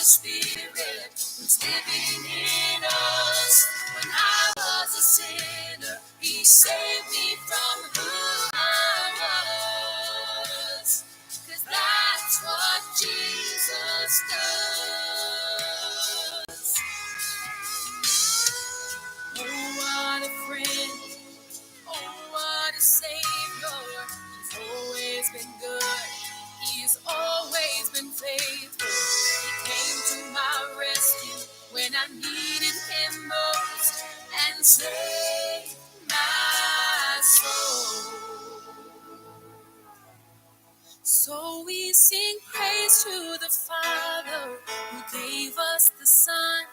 Spirit who's living in us. When I was a sinner, He saved me from who I was. 'Cause that's what Jesus does. Oh, what a friend. Oh, what a Savior. He's always been good. He's always been faithful. He came to my rescue when I needed Him most and saved my soul. So we sing praise to the Father who gave us the Son.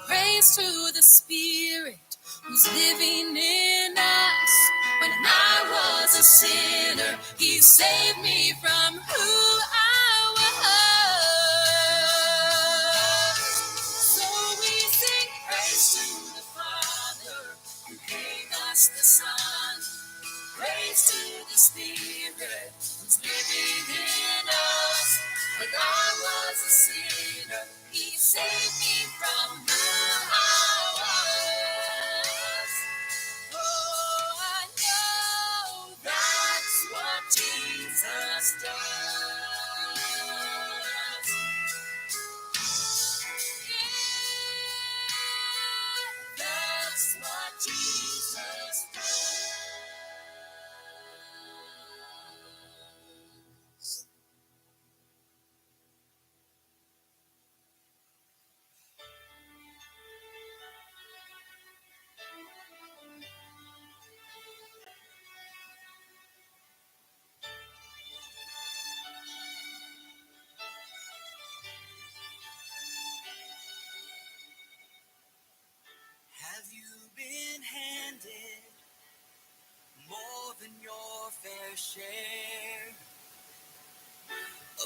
Praise to the Spirit who's living in us. When I was a sinner, He saved me from who I was. So we sing praise to the Father who gave us the Son. Praise to the Spirit who's living in us. When I was a sinner, He saved me from who I was. Oh, I know that's what Jesus does. Yeah, that's what Jesus does. Have you been handed more than your fair share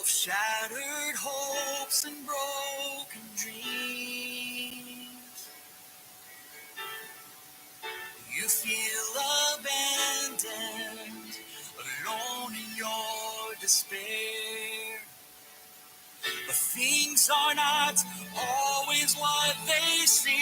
of shattered hopes and broken dreams? You feel abandoned, alone in your despair. But things are not always what they seem.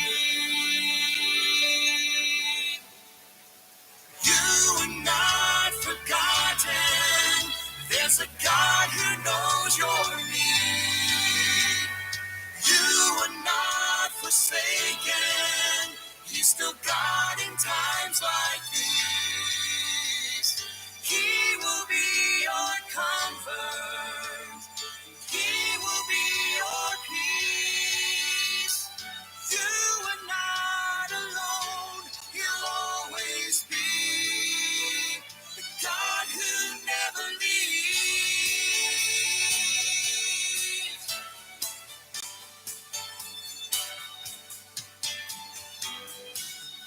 You are not forgotten. There's a God who knows your need. You are not forsaken. He's still God in times like these. He will be your comfort. He will be your peace. You are not alone. He'll always be the God who never leaves.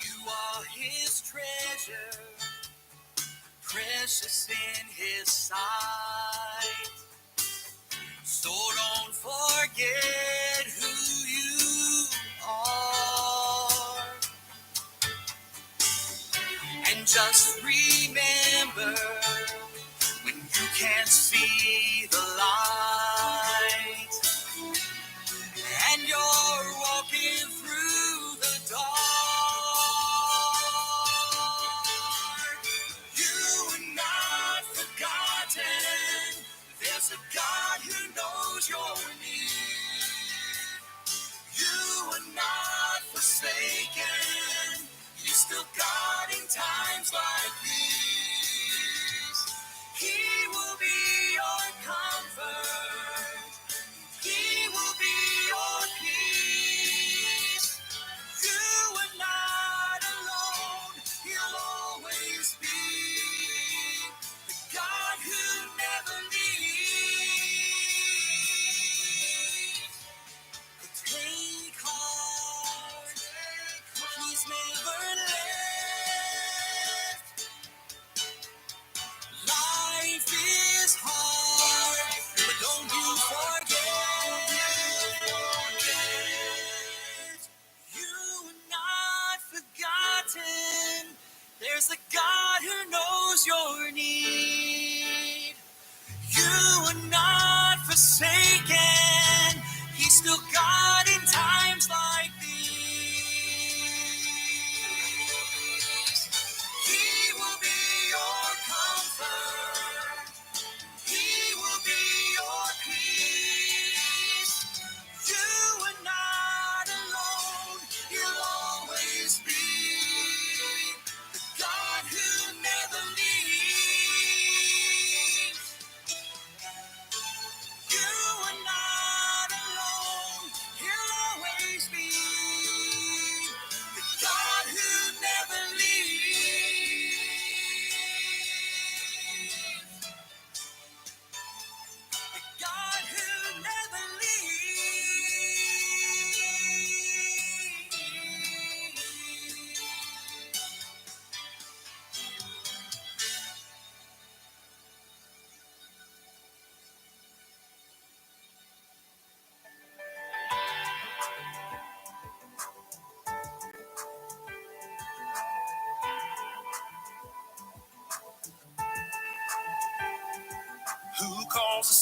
You are His treasure, precious in His sight. So don't forget who you are. And just remember, when you can't see the light and you're walking through the dark, you are not forgotten. There's a God who knows your need. You are not forsaken. He's still God in times like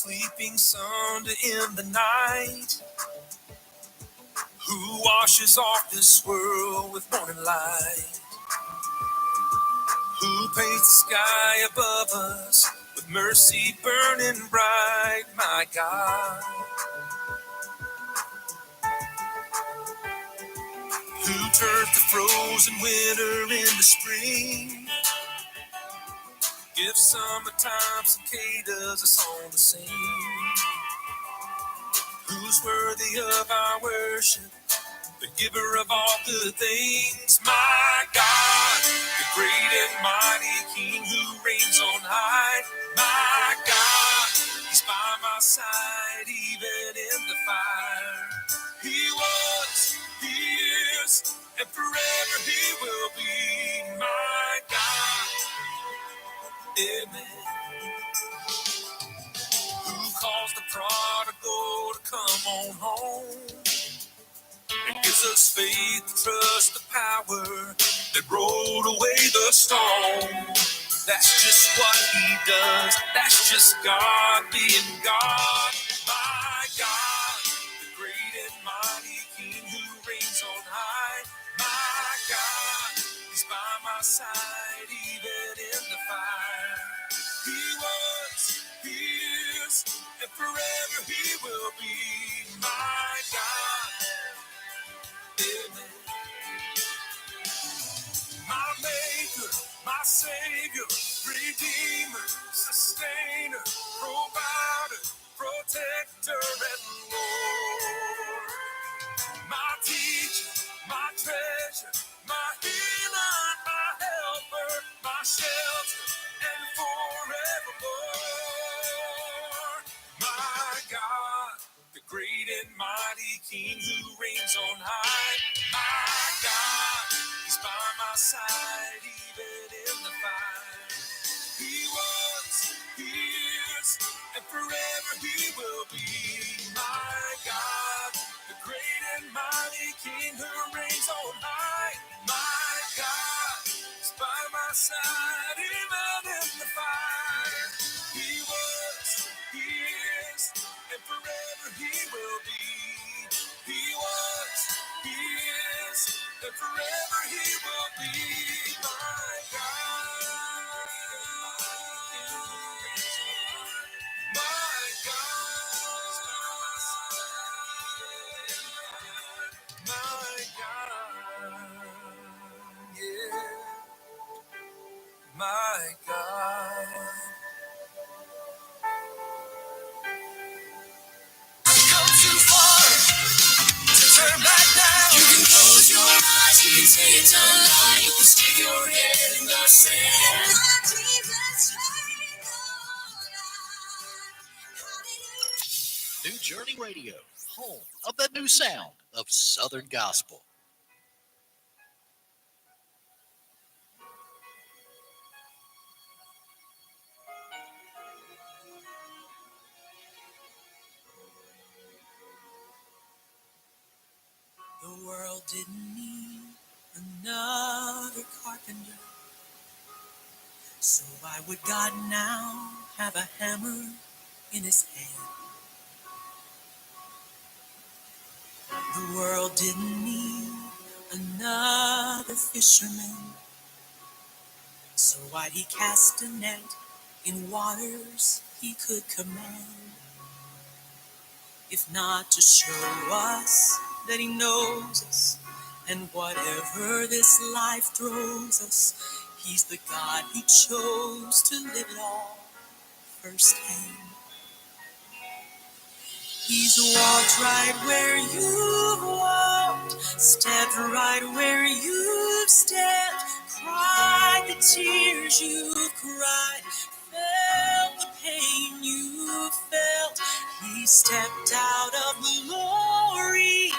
sleeping Sunday in the night, who washes off this world with morning light, who paints the sky above us with mercy burning bright, my God, who turns the frozen winter into spring, gives summertime cicadas a song to sing, who's worthy of our worship, the giver of all good things, my God, the great and mighty King who reigns on high, my God, He's by my side even in the fire. He was, He is, and forever He will be, my God, amen. Who calls the prodigal to come on home? It gives us faith to trust the power that rolled away the storm. That's just what He does. That's just God being God. My God, the great and mighty King who reigns on high. My God, He's by my side even in the fire. He was, He is, and forever He will be. My God, my maker, my savior, redeemer, sustainer, provider, protector, and Lord. My teacher, my treasure, my healer, my helper, my shelter, and forevermore. My God, the great and mighty King who reigns on high. My God, He's by my side even in the fire. He was, He is, and forever He will be. My God, the great and mighty King who reigns on high. My God, is by my side even in the fire. He was, He is, and forever He will be. He was, He is, and forever He will be. My God, my God, my God, yeah, my God. Come too far to turn back now. You can close your eyes, you can say it's a lie, you can stick your head in the sand. New Journey Radio, home of the new sound of Southern Gospel. The world didn't need another carpenter. So why would God now have a hammer in His hand? The world didn't need another fisherman. So why'd He cast a net in waters He could command? If not to show us that He knows us, and whatever this life throws us, He's the God who chose to live it all firsthand. He's walked right where you've walked, stepped right where you've stepped, cried the tears you've cried, felt the pain you've felt. He stepped out of glory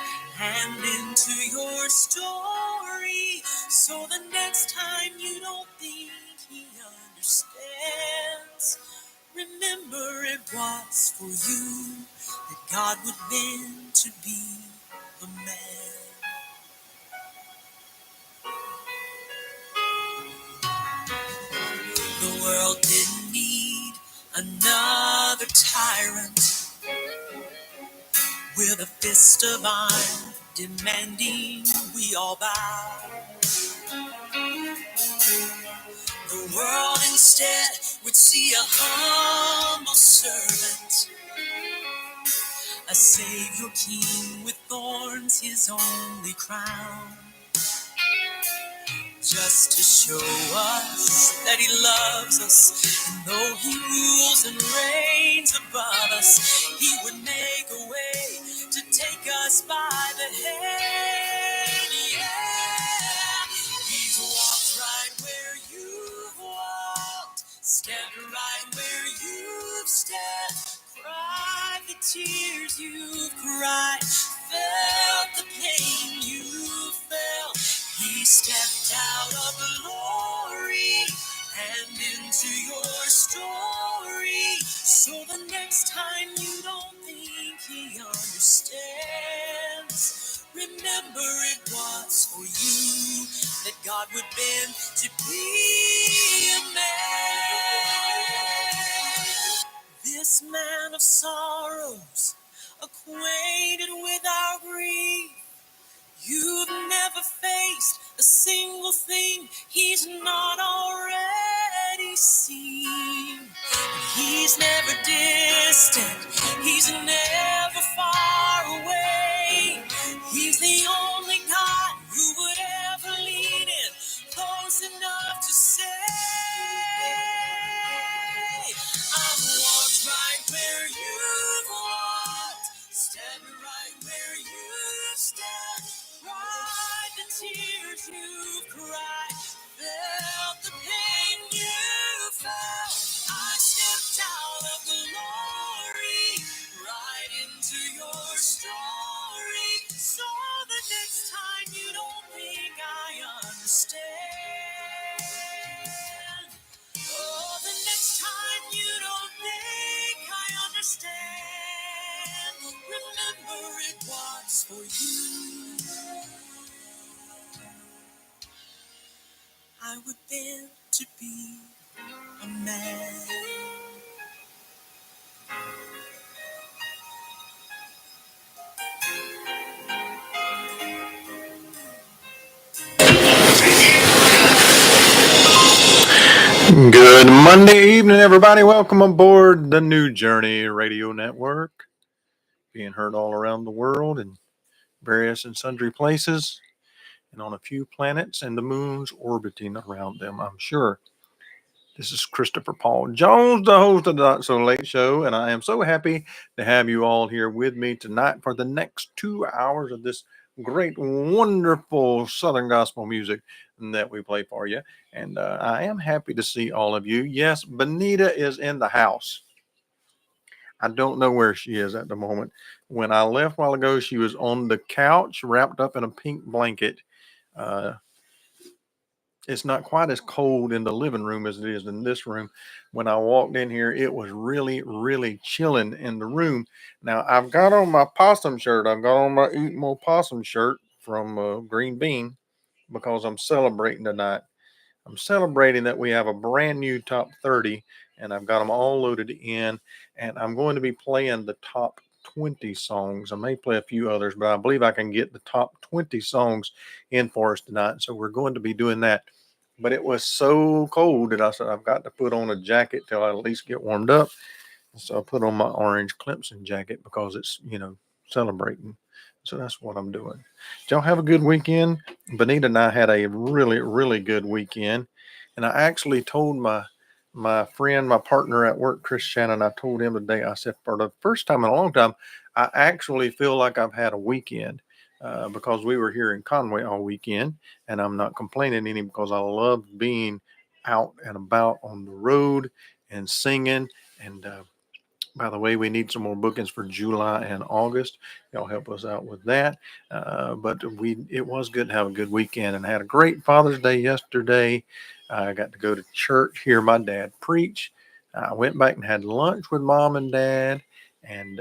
and into your story, so the next time you don't think He understands, remember it was for you that God would bend to be a man. The world didn't need another tyrant. With a fist of iron demanding we all bow. The world instead would see a humble servant, a savior king with thorns his only crown. Just to show us that he loves us, and though he rules and reigns above us, he would make a way to take us by the hand. Yeah, he's walked right where you've walked, stepped right where you've stepped, cried the tears you've cried, felt the pain you've felt. He stepped out of glory and into your story. So the next time you don't think he understands, remember it was for you that God would bend to be a man. This man of sorrows, acquainted with our grief. You've never faced a single thing he's not already seen. He's never distant, he's never far away. He's the only God who would ever lean in close enough to say, I've walked right where you've walked, stepped right where you've stepped, cried the tears you've cried, felt the pain you felt. I stepped out of glory, right into your story. So the next time you don't think I understand, oh, the next time you don't think I understand, remember it was for you. I would dare to be a man. Good Monday evening, everybody. Welcome aboard the New Journey Radio Network, being heard all around the world in various and sundry places and on a few planets and the moons orbiting around them, I'm sure. This is Christopher Paul Jones, the host of the Not So Late Show, and I am so happy to have you all here with me tonight for the next 2 hours of this great, wonderful Southern gospel music that we play for you. And I am happy to see all of you. Yes, Bonita is in the house. I don't know where she is at the moment. When I left a while ago, she was on the couch wrapped up in a pink blanket. Uh, it's not quite as cold in the living room as it is in this room. When I walked in here, it was really, really chilling in the room. Now, I've got on my possum shirt. I've got on my Eat More Possum shirt from Green Bean because I'm celebrating tonight. I'm celebrating that we have a brand new top 30, and I've got them all loaded in, and I'm going to be playing the top 20 songs. I may play a few others, but I believe I can get the top 20 songs in for us tonight. So we're going to be doing that. But it was so cold that I said I've got to put on a jacket till I at least get warmed up. So I put on my orange Clemson jacket because it's, celebrating. So that's what I'm doing. Did y'all have a good weekend? Bonita and I had a really, really good weekend. And I actually told my friend, my partner at work, Chris Shannon, I told him today, I said, for the first time in a long time, I actually feel like I've had a weekend because we were here in Conway all weekend. And I'm not complaining any because I love being out and about on the road and singing. And by the way, we need some more bookings for July and August. Y'all help us out with that. But it was good to have a good weekend and I had a great Father's Day yesterday. I got to go to church, hear my dad preach. I went back and had lunch with mom and dad, and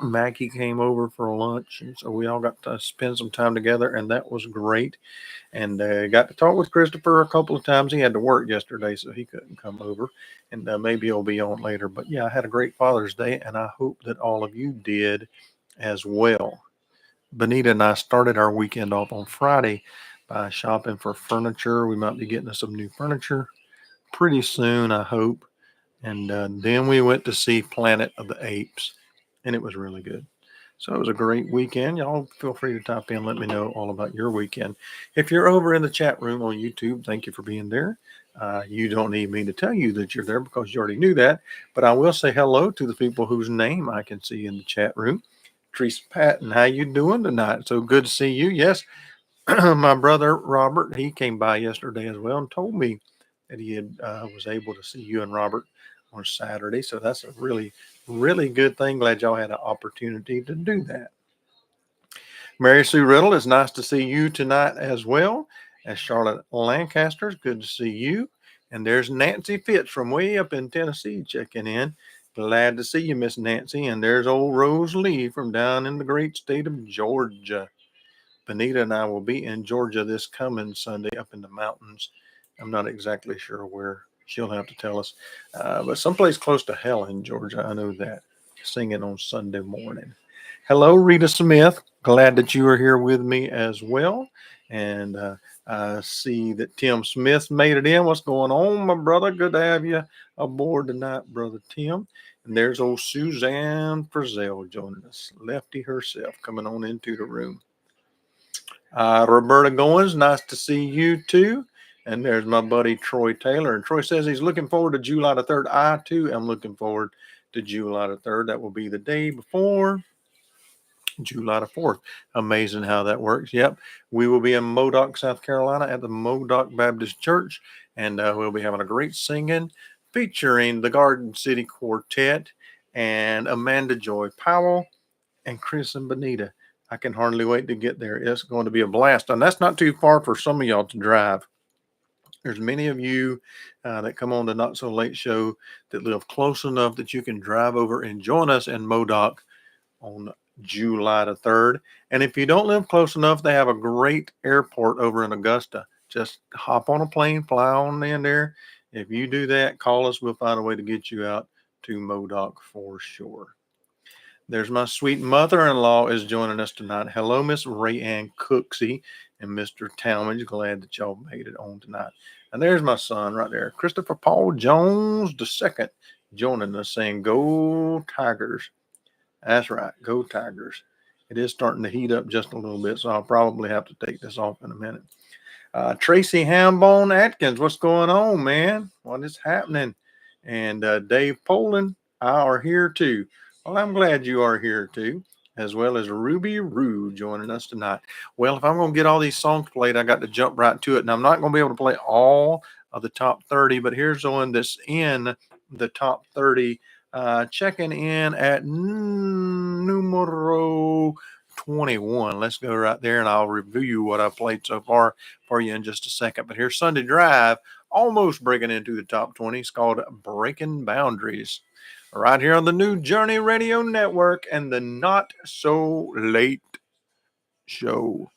Maggie came over for lunch, and so we all got to spend some time together, and that was great. And got to talk with Christopher a couple of times. He had to work yesterday, so he couldn't come over, and maybe he'll be on later. But yeah, I had a great Father's Day, and I hope that all of you did as well. Bonita and I started our weekend off on Friday by shopping for furniture. We might be getting us some new furniture pretty soon, I hope. And then we went to see Planet of the Apes, and it was really good. So it was a great weekend. Y'all feel free to type in, let me know all about your weekend. If you're over in the chat room on YouTube, thank you for being there. You don't need me to tell you that you're there because you already knew that. But I will say hello to the people whose name I can see in the chat room. Teresa Patton, how you doing tonight? So good to see you. Yes, my brother Robert, he came by yesterday as well and told me that he had was able to see you and Robert on Saturday. So that's a really, really good thing. Glad y'all had an opportunity to do that. Mary Sue Riddle, it's nice to see you tonight as well as Charlotte Lancaster. It's good to see you. And there's Nancy Fitz from way up in Tennessee checking in. Glad to see you, Miss Nancy. And there's old Rose Lee from down in the great state of Georgia. Bonita and I will be in Georgia this coming Sunday up in the mountains. I'm not exactly sure where. She'll have to tell us. But someplace close to Helen, Georgia. I know that. Singing on Sunday morning. Hello, Rita Smith. Glad that you are here with me as well. And I see that Tim Smith made it in. What's going on, my brother? Good to have you aboard tonight, brother Tim. And there's old Suzanne Frizzell joining us, Lefty herself, coming on into the room. Roberta Goins, nice to see you too. And there's my buddy Troy Taylor. And Troy says he's looking forward to July the 3rd. I too am looking forward to July the 3rd. That will be the day before July the 4th. Amazing how that works. Yep. We will be in Modoc, South Carolina at the Modoc Baptist Church. And we'll be having a great singing featuring the Garden City Quartet and Amanda Joy Powell and Chris and Bonita. I can hardly wait to get there. It's going to be a blast. And that's not too far for some of y'all to drive. There's many of you that come on the Not So Late show that live close enough that you can drive over and join us in Modoc on July the 3rd. And if you don't live close enough, they have a great airport over in Augusta. Just hop on a plane, fly on in there. If you do that, call us. We'll find a way to get you out to Modoc for sure. There's my sweet mother-in-law is joining us tonight. Hello, Miss Ray Ann Cooksey and Mr. Talmadge. Glad that y'all made it on tonight. And there's my son right there, Christopher Paul Jones II, joining us saying, "Go Tigers." That's right, go Tigers. It is starting to heat up just a little bit, so I'll probably have to take this off in a minute. Tracy Hambone Atkins, what's going on, man? What is happening? And Dave Poland, I are here too. Well, I'm glad you are here too, as well as Ruby Roo joining us tonight. Well, if I'm going to get all these songs played, I got to jump right to it. And I'm not going to be able to play all of the top 30, but here's the one that's in the top 30. Checking in at numero 21. Let's go right there and I'll review what I played so far for you in just a second. But here's Sunday Drive, almost breaking into the top 20. It's called Breaking Boundaries. Right here on the New Journey Radio Network and the Not So Late Show.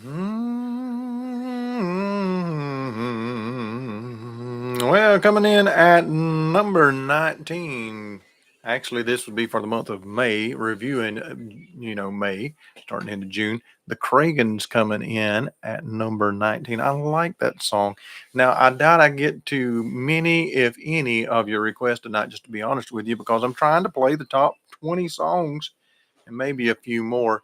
Well, coming in at number 19. Actually, this would be for the month of May, reviewing, May, starting into June. The Kragans coming in at number 19. I like that song. Now, I doubt I get to many, if any, of your requests tonight, just to be honest with you, because I'm trying to play the top 20 songs and maybe a few more.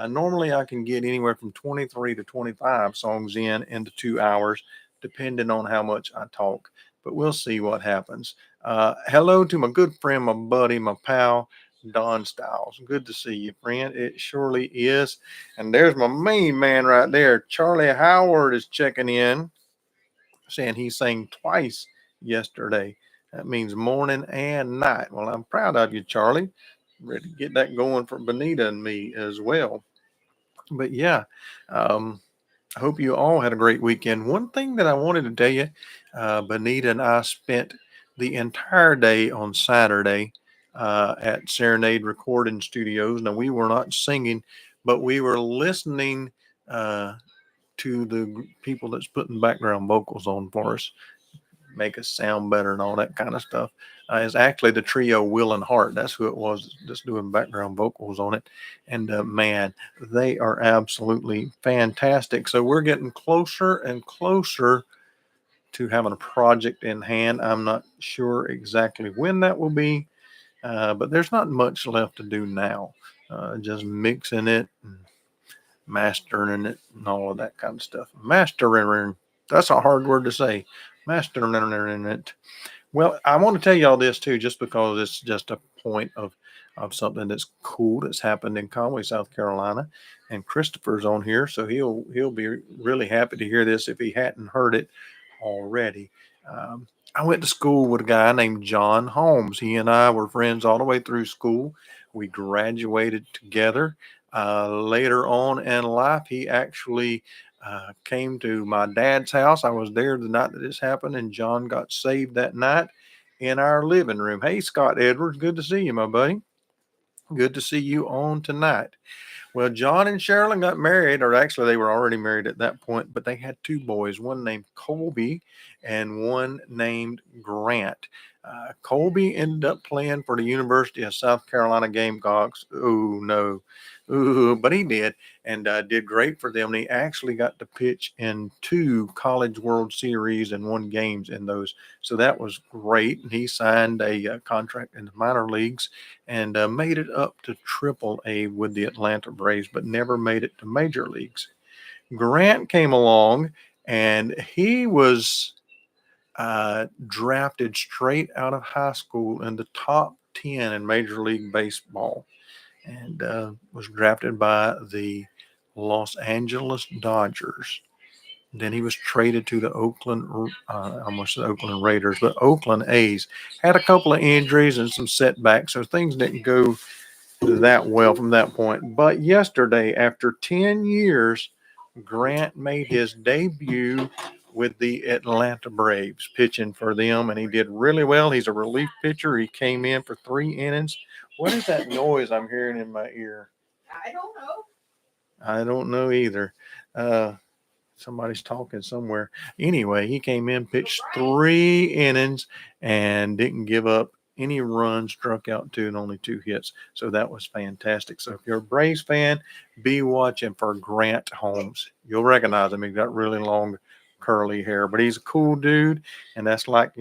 Normally, I can get anywhere from 23 to 25 songs into 2 hours, depending on how much I talk. But we'll see what happens. Hello to my good friend, my buddy, my pal, Don Styles. Good to see you, friend. It surely is. And there's my main man right there. Charlie Howard is checking in, saying he sang twice yesterday. That means morning and night. Well, I'm proud of you, Charlie. Ready to get that going for Bonita and me as well. But yeah, I hope you all had a great weekend. One thing that I wanted to tell you, Bonita and I spent the entire day on Saturday at Serenade Recording Studios. Now, we were not singing, but we were listening to the people that's putting background vocals on for us, make us sound better and all that kind of stuff. Is actually the trio Will and Hart. That's who it was that's doing background vocals on it. And man, they are absolutely fantastic. So we're getting closer and closer to having a project in hand. I'm not sure exactly when that will be, but there's not much left to do now. Just mixing it, and mastering it, and all of that kind of stuff. Mastering, that's a hard word to say. Mastering it. Well, I want to tell you all this too, just because it's just a point of something that's cool that's happened in Conway, South Carolina, and Christopher's on here, so he'll be really happy to hear this if he hadn't heard it already. I went to school with a guy named John Holmes. He and I were friends all the way through school. We graduated together. Later on in life, he actually came to my dad's house. I was there the night that this happened, and John got saved that night in our living room. Hey, Scott Edwards, good to see you, my buddy. Good to see you on tonight. Well, John and Sherilyn got married, or actually, they were already married at that point, but they had two boys, one named Colby and one named Grant. Colby ended up playing for the University of South Carolina Gamecocks. Oh, no. Ooh, but he did, and did great for them. And he actually got to pitch in two College World Series and won games in those. So that was great. And he signed a contract in the minor leagues and made it up to Triple A with the Atlanta Braves, but never made it to major leagues. Grant came along, and he was drafted straight out of high school in the top 10 in Major League Baseball, and was drafted by the Los Angeles Dodgers. Then he was traded to the I almost said Oakland Raiders, but Oakland A's. Had a couple of injuries and some setbacks, so things didn't go that well from that point. But yesterday, after 10 years, Grant made his debut with the Atlanta Braves, pitching for them, and he did really well. He's a relief pitcher. He came in for 3 innings. What is that noise I'm hearing in my ear? I don't know. I don't know either. Uh, Somebody's talking somewhere. Anyway, he came in, pitched 3 innings, and didn't give up any runs, struck out two, and only 2 hits. So that was fantastic. So if you're a Braves fan, be watching for Grant Holmes. You'll recognize him. He's got really long, curly hair, but he's a cool dude, and that's like,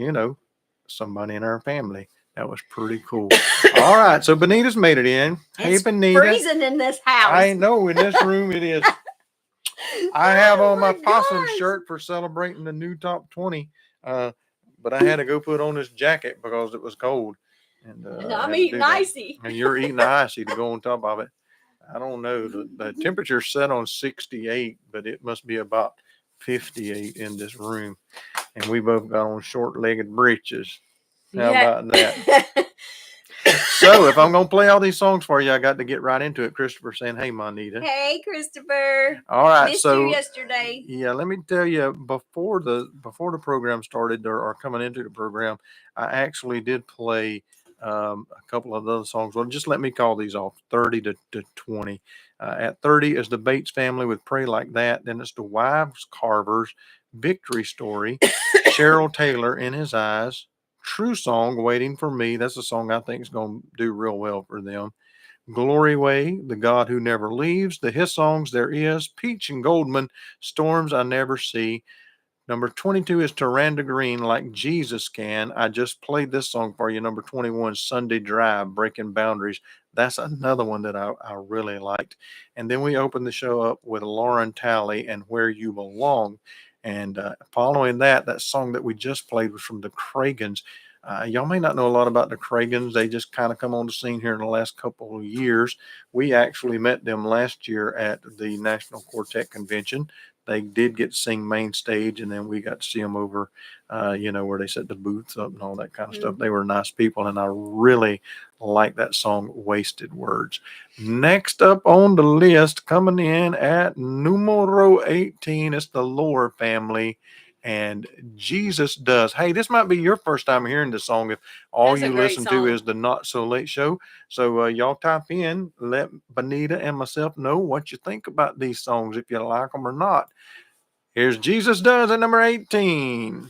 somebody in our family. That was pretty cool. All right, so Bonita's made it in. Hey, It's Bonita. freezing in this house. I know, in this room it is. I have on my possum gosh. shirt for celebrating the new top 20, but I had to go put on this jacket because it was cold. And And I I'm had to do eating that. icy. And you're eating icy to go on top of it. I don't know. The temperature's set on 68, but it must be about 58 in this room. And we both got on short-legged breeches. How about that? So if I'm going to play all these songs for you, I got to get right into it. Christopher saying, hey, Bonita. Hey, Christopher. All right. Missed so you yesterday. Yeah, let me tell you, before the program started, or coming into the program, I actually did play a couple of other songs. Well, just let me call these off 30 to 20. At 30 is the Bates Family with Pray Like That. Then it's the Wives Carvers, Victory Story, Cheryl Taylor, In His Eyes, True Song, Waiting for Me. That's a song I think is going to do real well for them. Glory Way, The God Who Never Leaves, the His Songs There Is, Peach and Goldman, Storms I Never See. Number 22 is Taranda Green, Like Jesus Can. I just played this song for you. Number 21, Sunday Drive, Breaking Boundaries. That's another one that I really liked. And then we opened the show up with Lauren Talley and Where You Belong. And following that, that song that we just played was from the Cragans. Y'all may not know a lot about the Cragans. They just kind of come on the scene here in the last couple of years. We actually met them last year at the National Quartet Convention. They did get to sing main stage, and then we got to see them over, where they set the booths up and all that kind of stuff. They were nice people, and I really like that song, Wasted Words. Next up on the list, coming in at numero 18, it's the Lower Family and Jesus Does. Hey, this might be your first time hearing this song if all That's a you great listen song. to is the Not So Late Show. So y'all type in, let Bonita and myself know what you think about these songs, if you like them or not. Here's Jesus Does at number 18.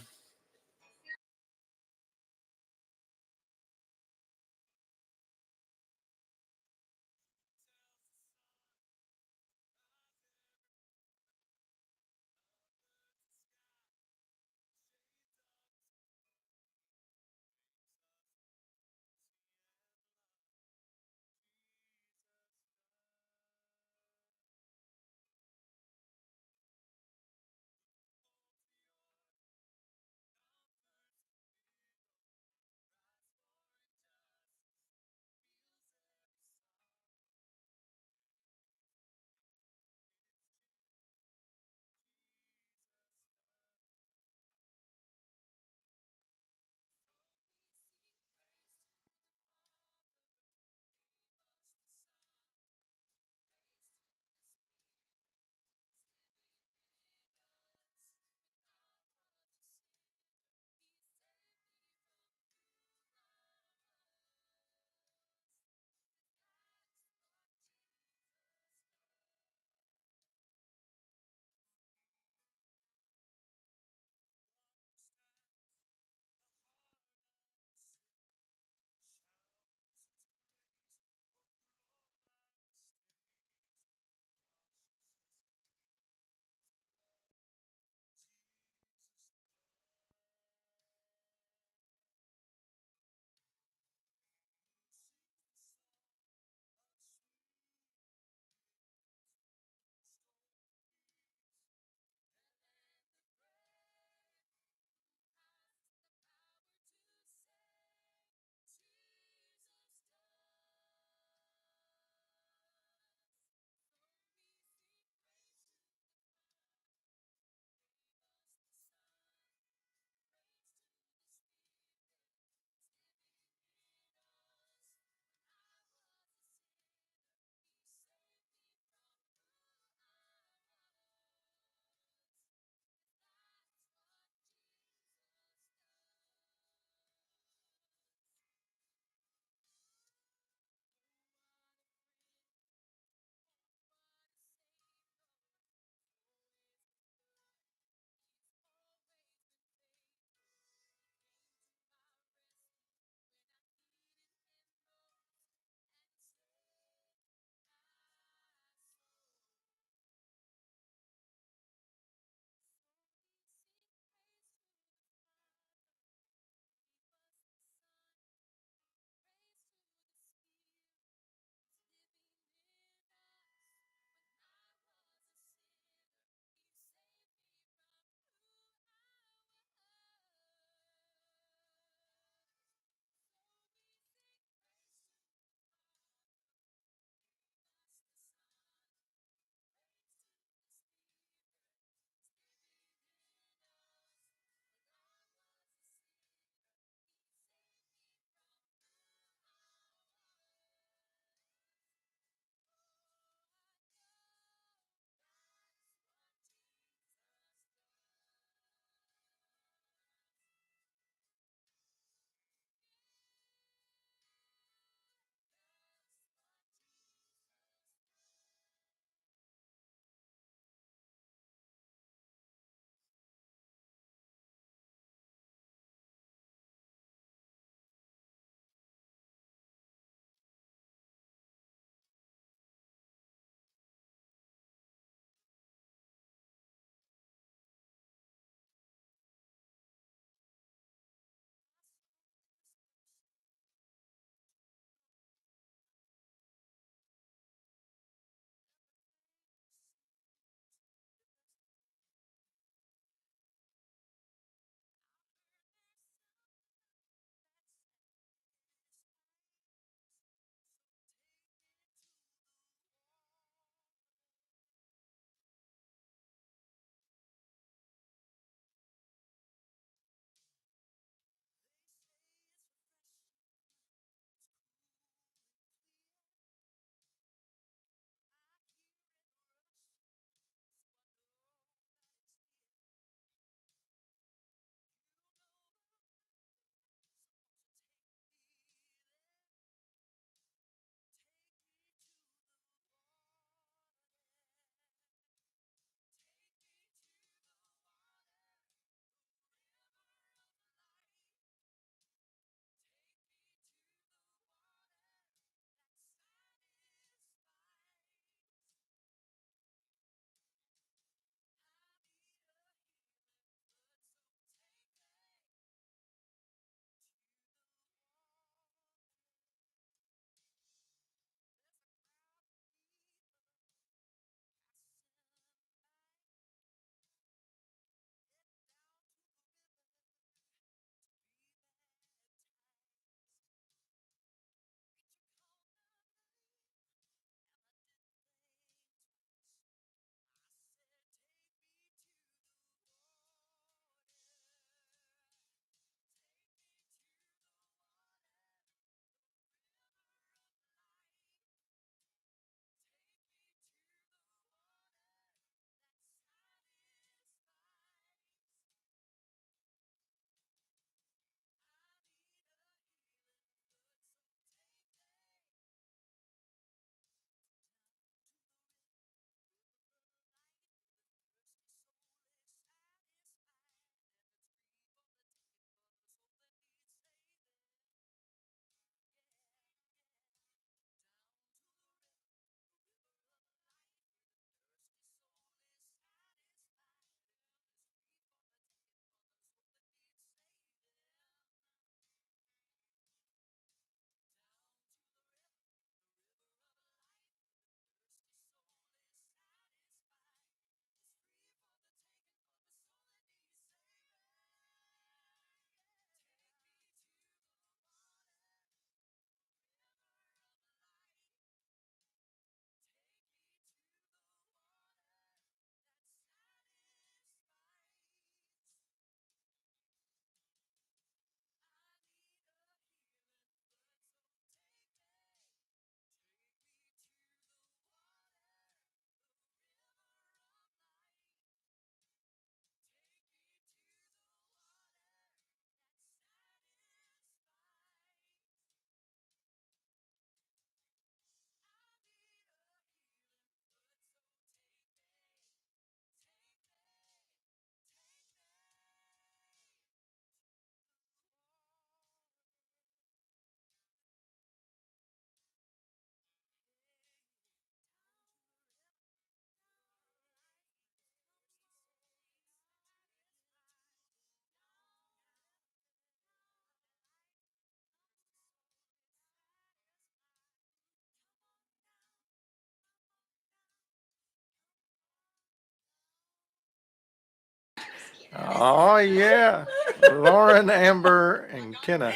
Oh yeah, Lauren, Amber, and Kenna.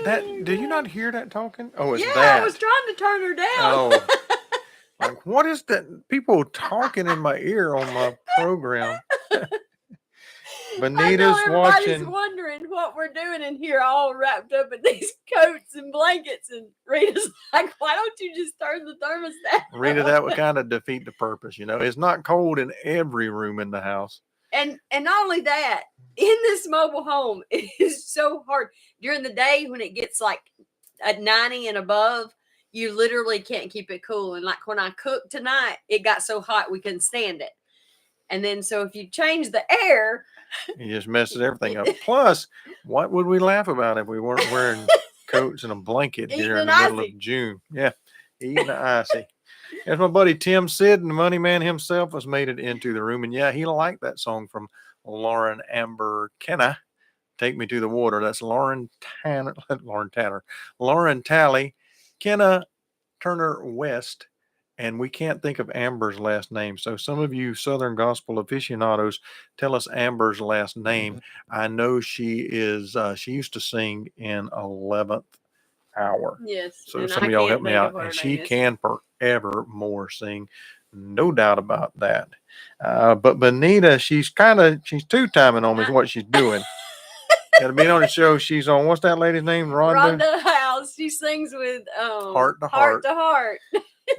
That, do you not hear that talking? Oh, it's Yeah, I was that. trying to turn her down. Oh, like what is that? People talking in my ear on my program. I know Bonita's everybody's watching. wondering what we're doing in here, all wrapped up in these coats and blankets. And Rita's like, "Why don't you just turn the thermostat?" Rita, that would kind of defeat the purpose. You know, it's not cold in every room in the house. And not only that, in this mobile home, it is so hard during the day when it gets like at 90 and above. You literally can't keep it cool. And like when I cooked tonight, it got so hot we couldn't stand it. And then so if you change the air, It just messes everything up. Plus, what would we laugh about if we weren't wearing coats and a blanket here eating in an the middle icy. of June? Yeah, eating the icy. As my buddy Tim Sid, and the money man himself, has made it into the room. And yeah, he liked that song from Lauren Amber Kenna, Take Me to the Water. That's Lauren Tanner, Lauren Talley, Kenna Turner West. And we can't think of Amber's last name. So some of you Southern gospel aficionados, tell us Amber's last name. I know she is, she used to sing in 11th Hour. Yes, So and some I of y'all can't help me think of out. what And her she name is. can forevermore sing. No doubt about that. But Bonita, she's two-timing on me is what she's doing. Got to be on the show. She's on, what's that lady's name? Rhonda House. She sings with Heart to Heart Heart. to Heart.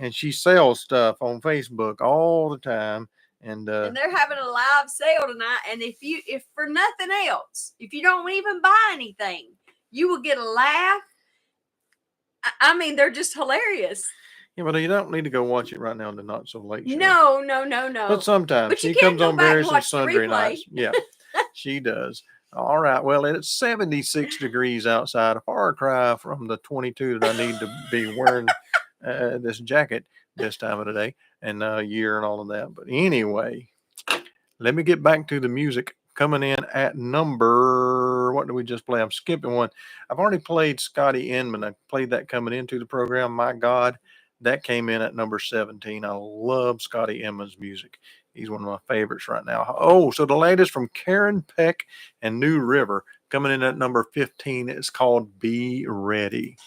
And she sells stuff on Facebook all the time. And And they're having a live sale tonight. And if for nothing else, if you don't even buy anything, you will get a laugh. I mean, they're just hilarious. yeah, but you don't need to go watch it right now on the Not So Late Show. No. But sometimes But you she can comes go on back and various and watch the sundry replay. nights. Yeah, she does. All right. Well, it's 76 degrees outside, a far cry from the 22 that I need to be wearing this jacket this time of the day and year and all of that. But anyway, let me get back to the music coming in at number. What do we just play? I'm skipping one. I've already played Scotty Inman. I played that coming into the program. My God, that came in at number 17. I love Scotty Inman's music. He's one of my favorites right now. Oh, so the latest from Karen Peck and New River coming in at number 15. It's called Be Ready.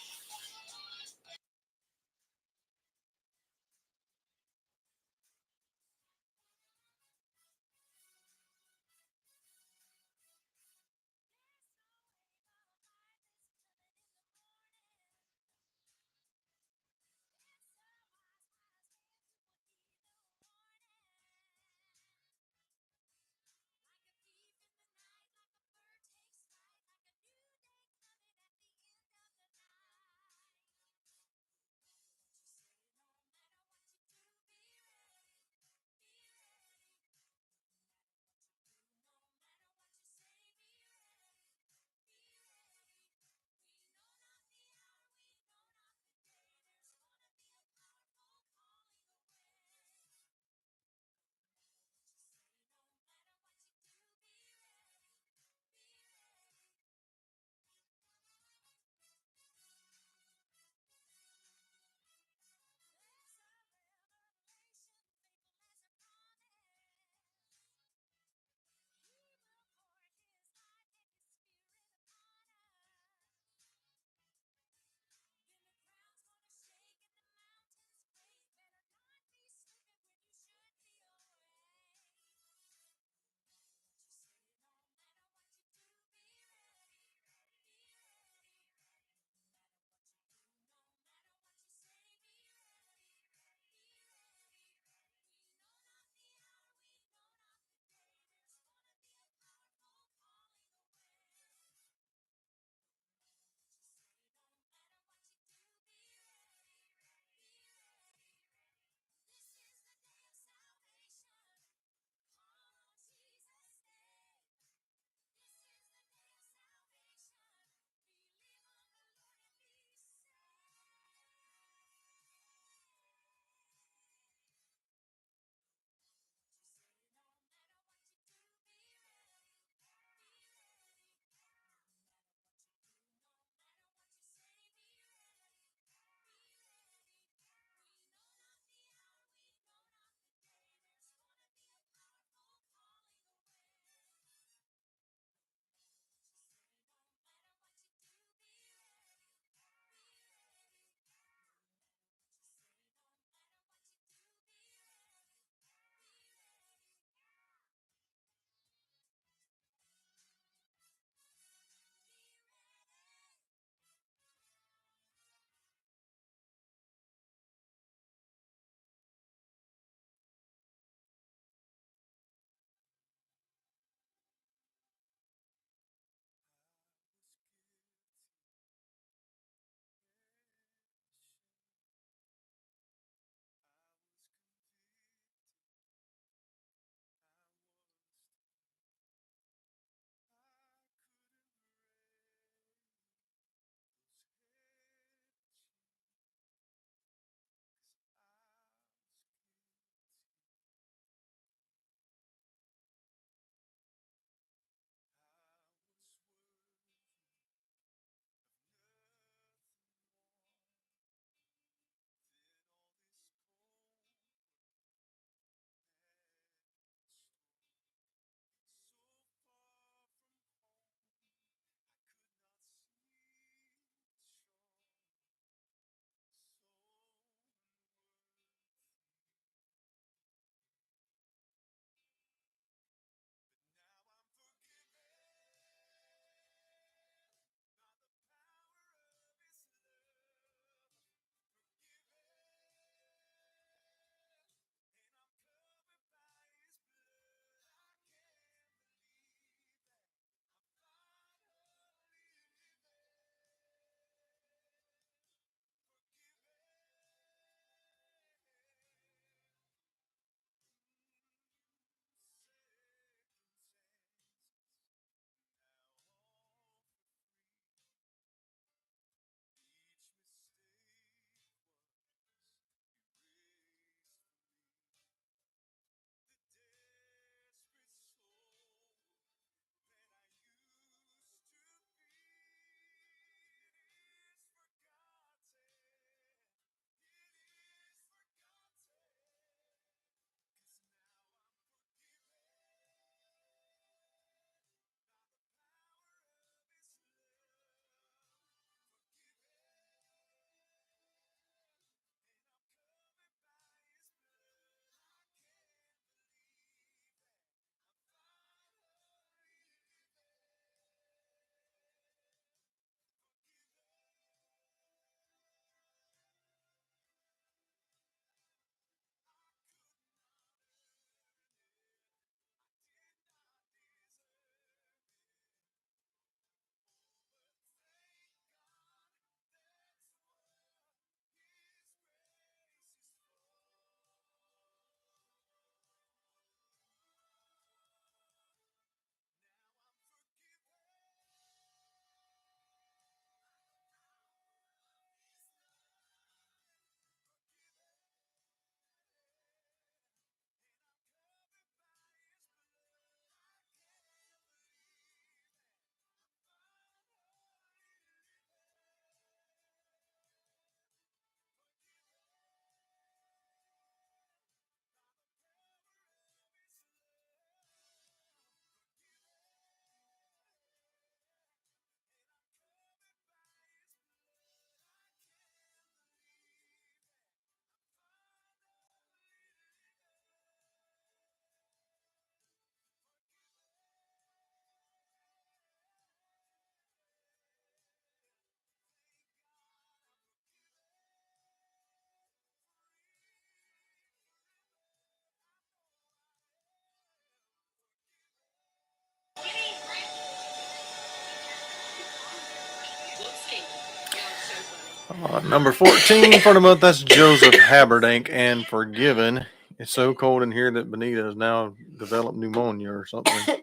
Number 14 for the month, that's Joseph Haberdank and Forgiven. It's so cold in here that Bonita has now developed pneumonia or something.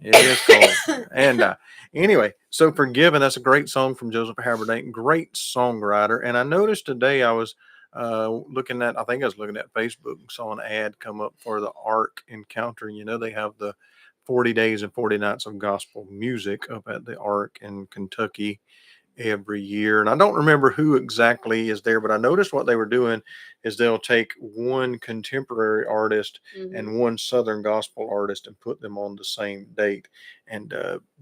It is cold. And anyway, so Forgiven, that's a great song from Joseph Haberdank, great songwriter. And I noticed today I was I think I was looking at Facebook and saw an ad come up for the Ark Encounter. You know, they have the 40 days and 40 nights of gospel music up at the Ark in Kentucky every year. And I don't remember who exactly is there, but I noticed what they were doing is they'll take one contemporary artist and one Southern gospel artist and put them on the same date. And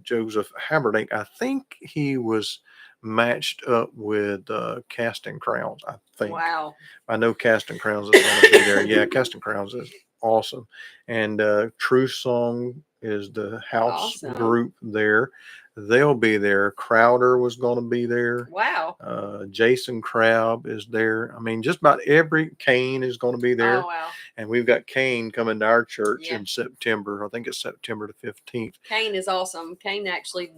Joseph Haberdank, I think he was matched up with Casting Crowns, I think. Wow. I know Casting Crowns is going to be there. Yeah, Casting Crowns is awesome. And True Song is the house Awesome. group there. They'll be there. Crowder was going to be there. Wow. Jason Crabb is there. I mean, just about every Kane is going to be there. Oh, wow. And we've got Kane coming to our church Yeah. in September. I think it's September the 15th. Kane is awesome. Kane actually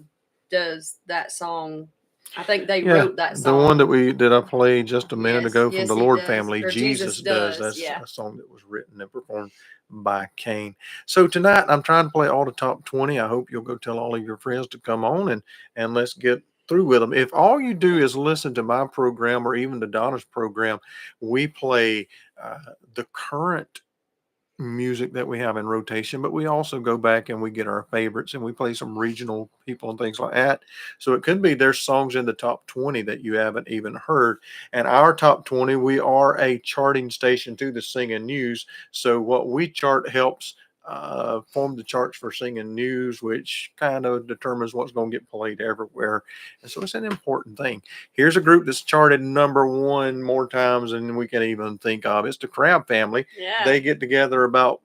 does that song. I think they wrote that song. The one that I played just a minute Yes, ago from yes, the he Lord does. family, Or Jesus does. That's yeah. a song that was written and performed by Kane. So tonight I'm trying to play all the top 20. I hope you'll go tell all of your friends to come on and let's get through with them. If all you do is listen to my program or even to Donna's program, we play the current music that we have in rotation, but we also go back and we get our favorites and we play some regional people and things like that. So it could be there's songs in the top 20 that you haven't even heard. And our top 20, we are a charting station through the Singing News. So what we chart helps form the charts for Singing News, which kind of determines what's going to get played everywhere. And so it's an important thing. Here's a group that's charted number one more times than we can even think of. It's the Crab Family. Yeah. They get together about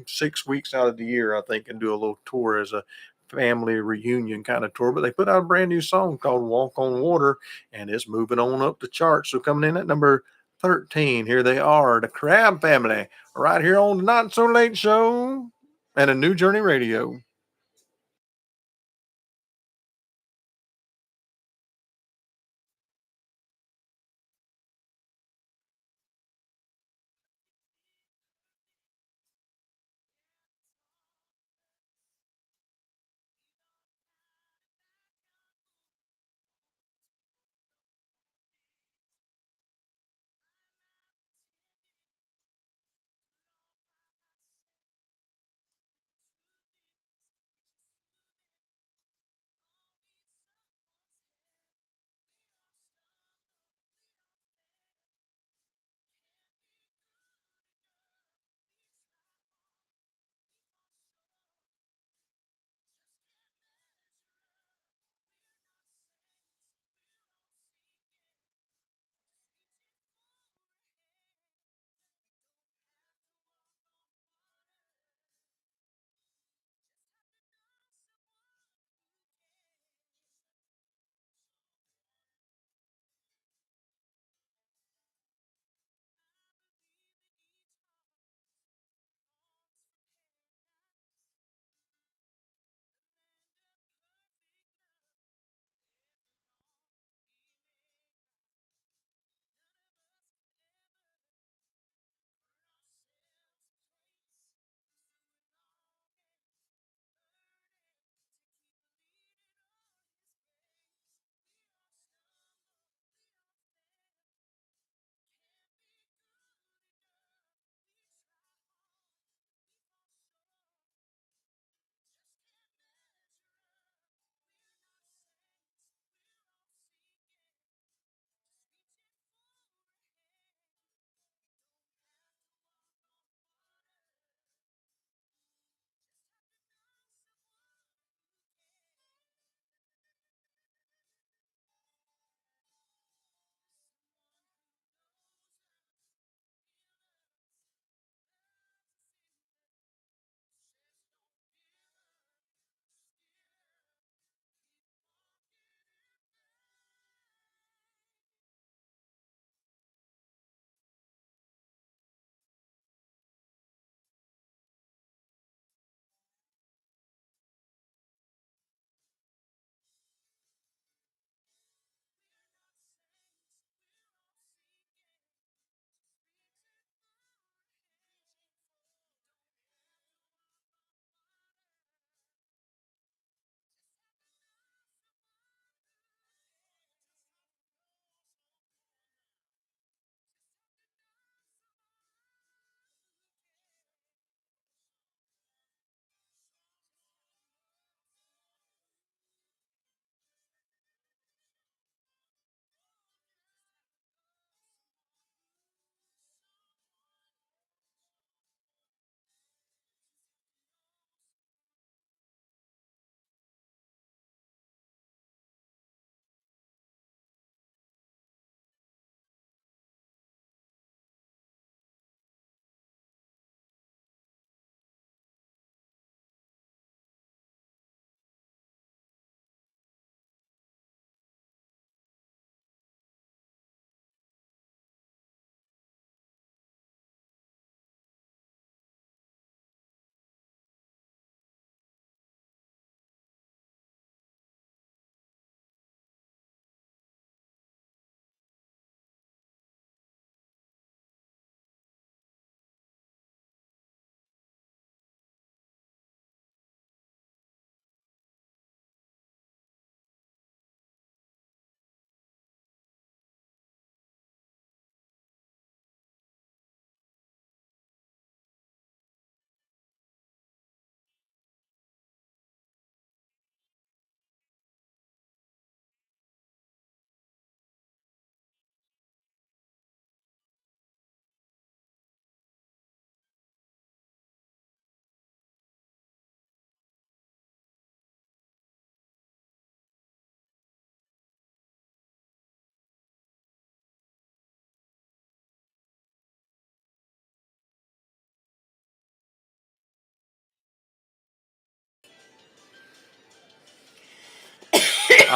6 weeks out of the year, I think, and do a little tour as a family reunion kind of tour. But they put out a brand new song called Walk on Water, and it's moving on up the charts. So coming in at number 13, here they are, the Crab Family, right here on the Not So Late Show and a New Journey Radio.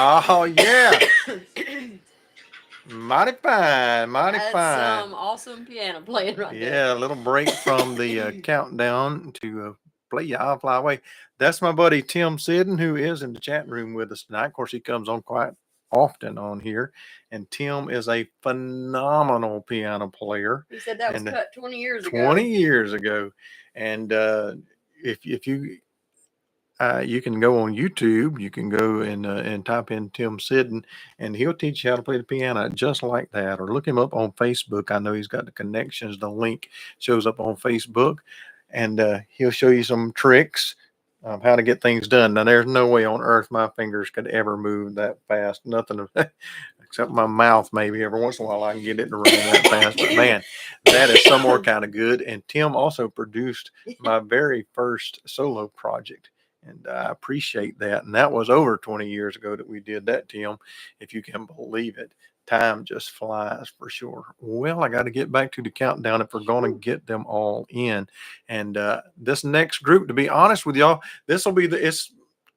Oh yeah, mighty fine, mighty That's fine. some awesome piano playing right there. Yeah, a little break from the countdown to play I'll Fly Away. That's my buddy Tim Sidden, who is in the chat room with us tonight. Of course, he comes on quite often on here, and Tim is a phenomenal piano player. He said that was And cut 20 years ago. 20 years ago. And if you can go on YouTube. You can go and type in Tim Sidden, and he'll teach you how to play the piano just like that. Or look him up on Facebook. I know he's got the connections. The link shows up on Facebook, and he'll show you some tricks of how to get things done. Now, there's no way on earth my fingers could ever move that fast. Nothing except my mouth. Maybe every once in a while I can get it to run that fast. But man, that is some more kind of good. And Tim also produced my very first solo project. And I appreciate that. And that was over 20 years ago that we did that, Tim, if you can believe it. Time just flies for sure. Well, I got to get back to the countdown if we're going to get them all in. And this next group, to be honest with y'all, this will be it's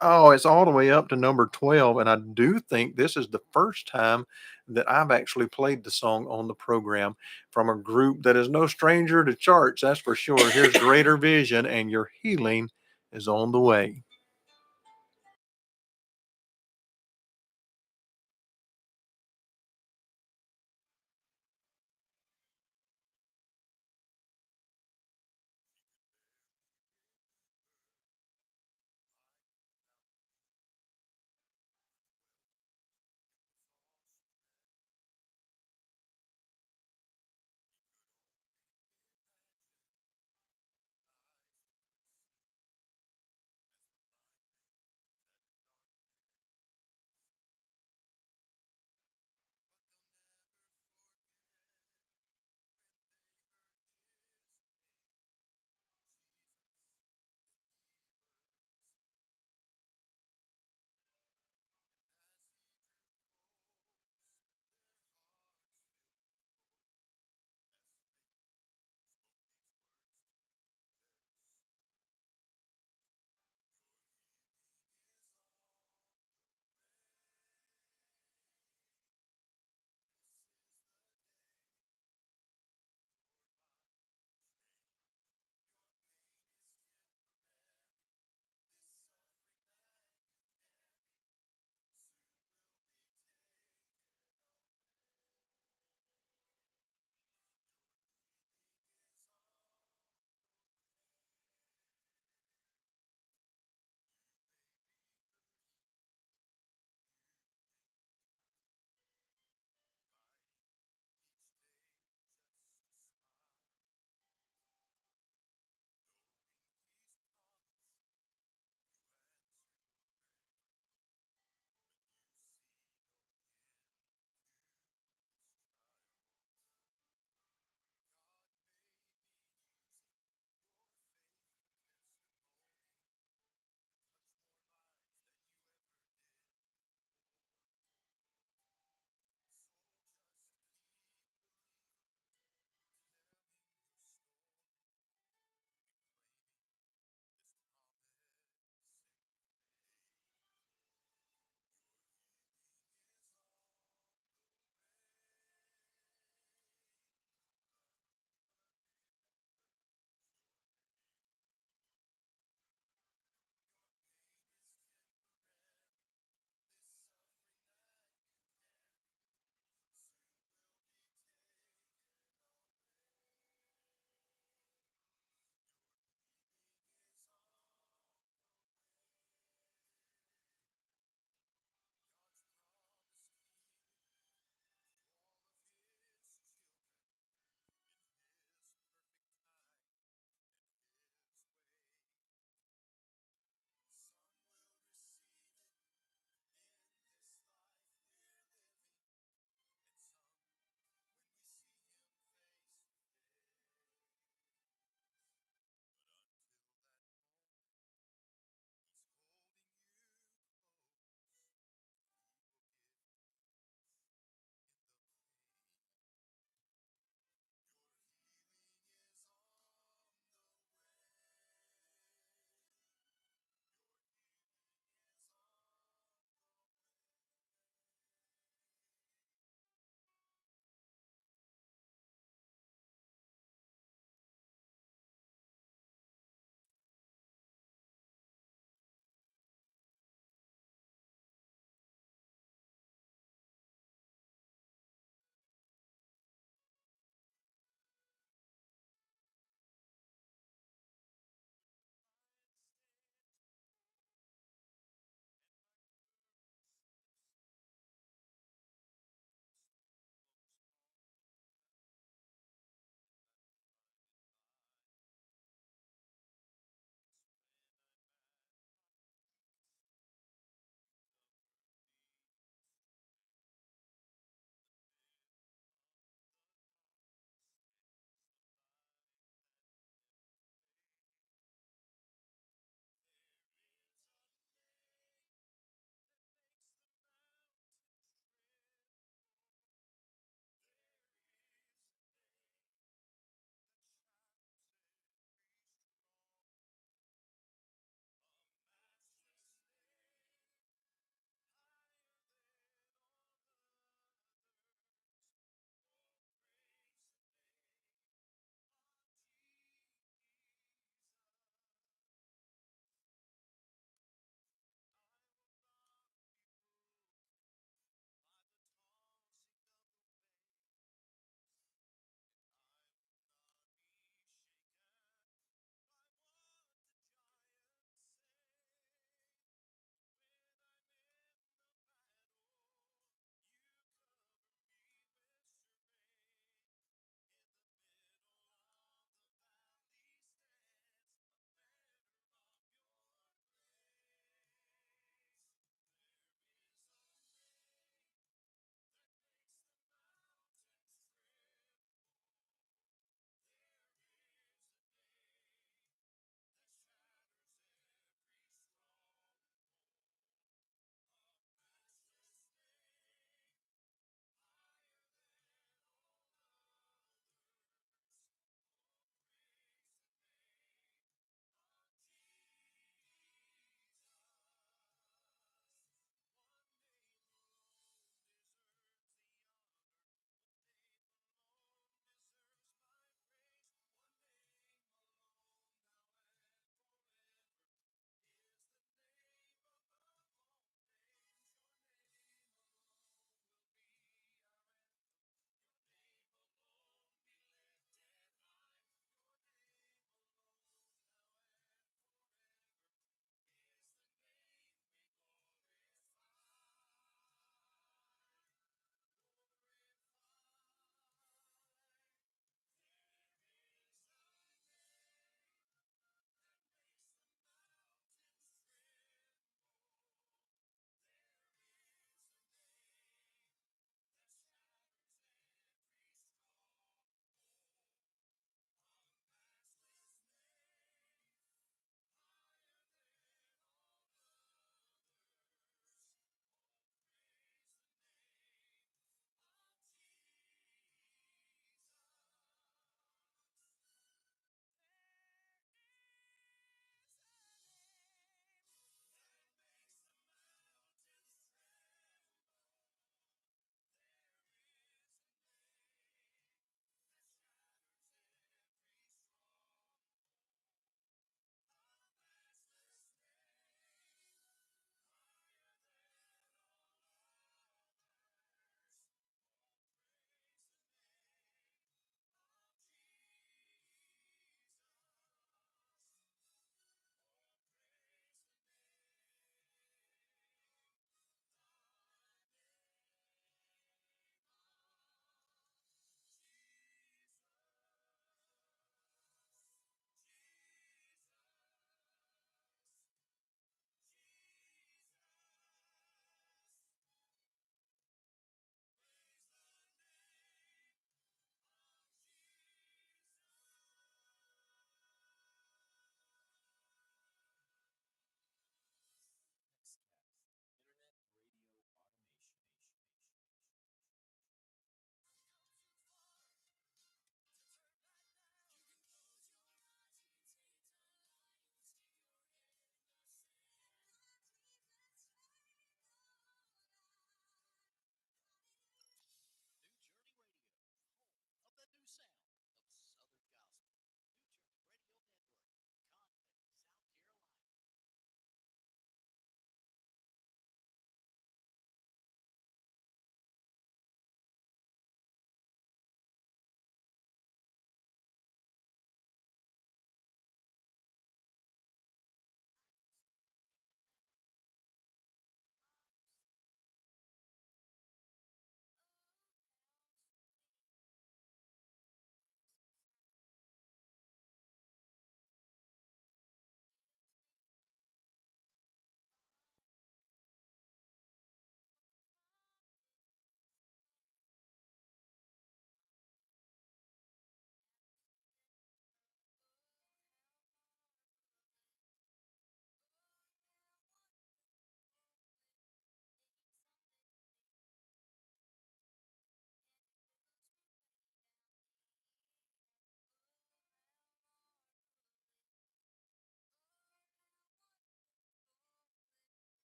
all the way up to number 12. And I do think this is the first time that I've actually played the song on the program from a group that is no stranger to charts. That's for sure. Here's Greater Vision, and Your Healing is on the way.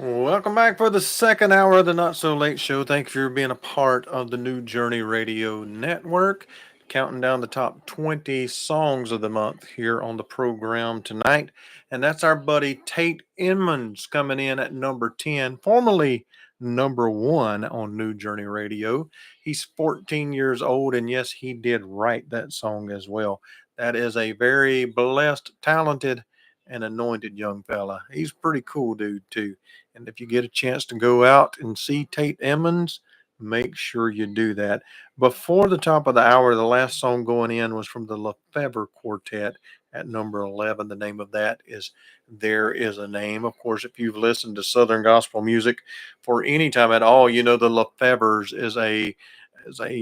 Welcome back for the second hour of the Not So Late Show. Thank you for being a part of the New Journey Radio Network. Counting down the top 20 songs of the month here on the program tonight. And that's our buddy Tate Inman's coming in at number 10, formerly number one on New Journey Radio. He's 14 years old, and yes, he did write that song as well. That is a very blessed, talented, and anointed young fella. He's a pretty cool dude, too. And if you get a chance to go out and see Tate Emmons, make sure you do that. Before the top of the hour, the last song going in was from the Lefevre Quartet at number 11. The name of that is There Is a Name. Of course, if you've listened to Southern gospel music for any time at all, you know the Lefevres is a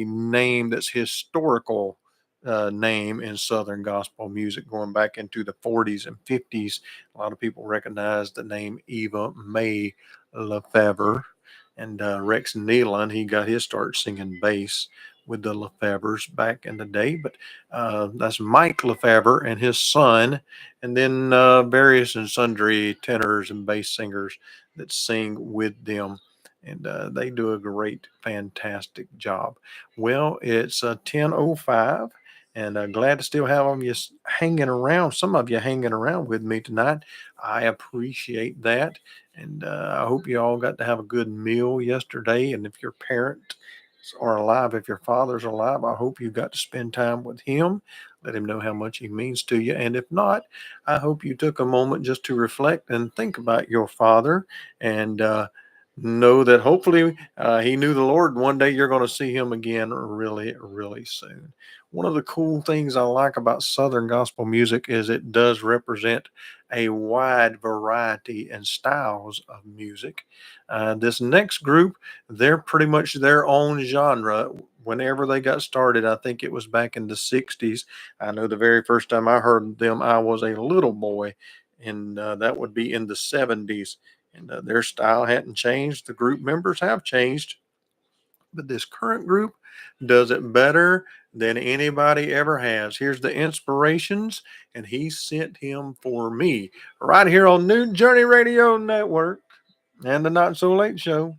name that's historical. Name in Southern gospel music going back into the 40s and 50s. A lot of people recognize the name Eva May Lefevre. And Rex Nealon, he got his start singing bass with the Lefevres back in the day. But that's Mike Lefevre and his son, and then various and sundry tenors and bass singers that sing with them. And they do a great, fantastic job. Well, it's 10:05, and glad to still have them just hanging around. Some of you hanging around with me tonight. I appreciate that. And I hope you all got to have a good meal yesterday. And if your parents are alive, if your father's alive, I hope you got to spend time with him. Let him know how much he means to you. And if not, I hope you took a moment just to reflect and think about your father and know that hopefully he knew the Lord. And one day you're going to see him again really, really soon. One of the cool things I like about Southern gospel music is it does represent a wide variety and styles of music. This next group, they're pretty much their own genre. Whenever they got started, I think it was back in the 60s. I know the very first time I heard them, I was a little boy, and that would be in the 70s. And their style hadn't changed. The group members have changed, but this current group does it better than anybody ever has. Here's the inspirations, and he sent him for me right here on New Journey Radio Network and the Not So Late Show.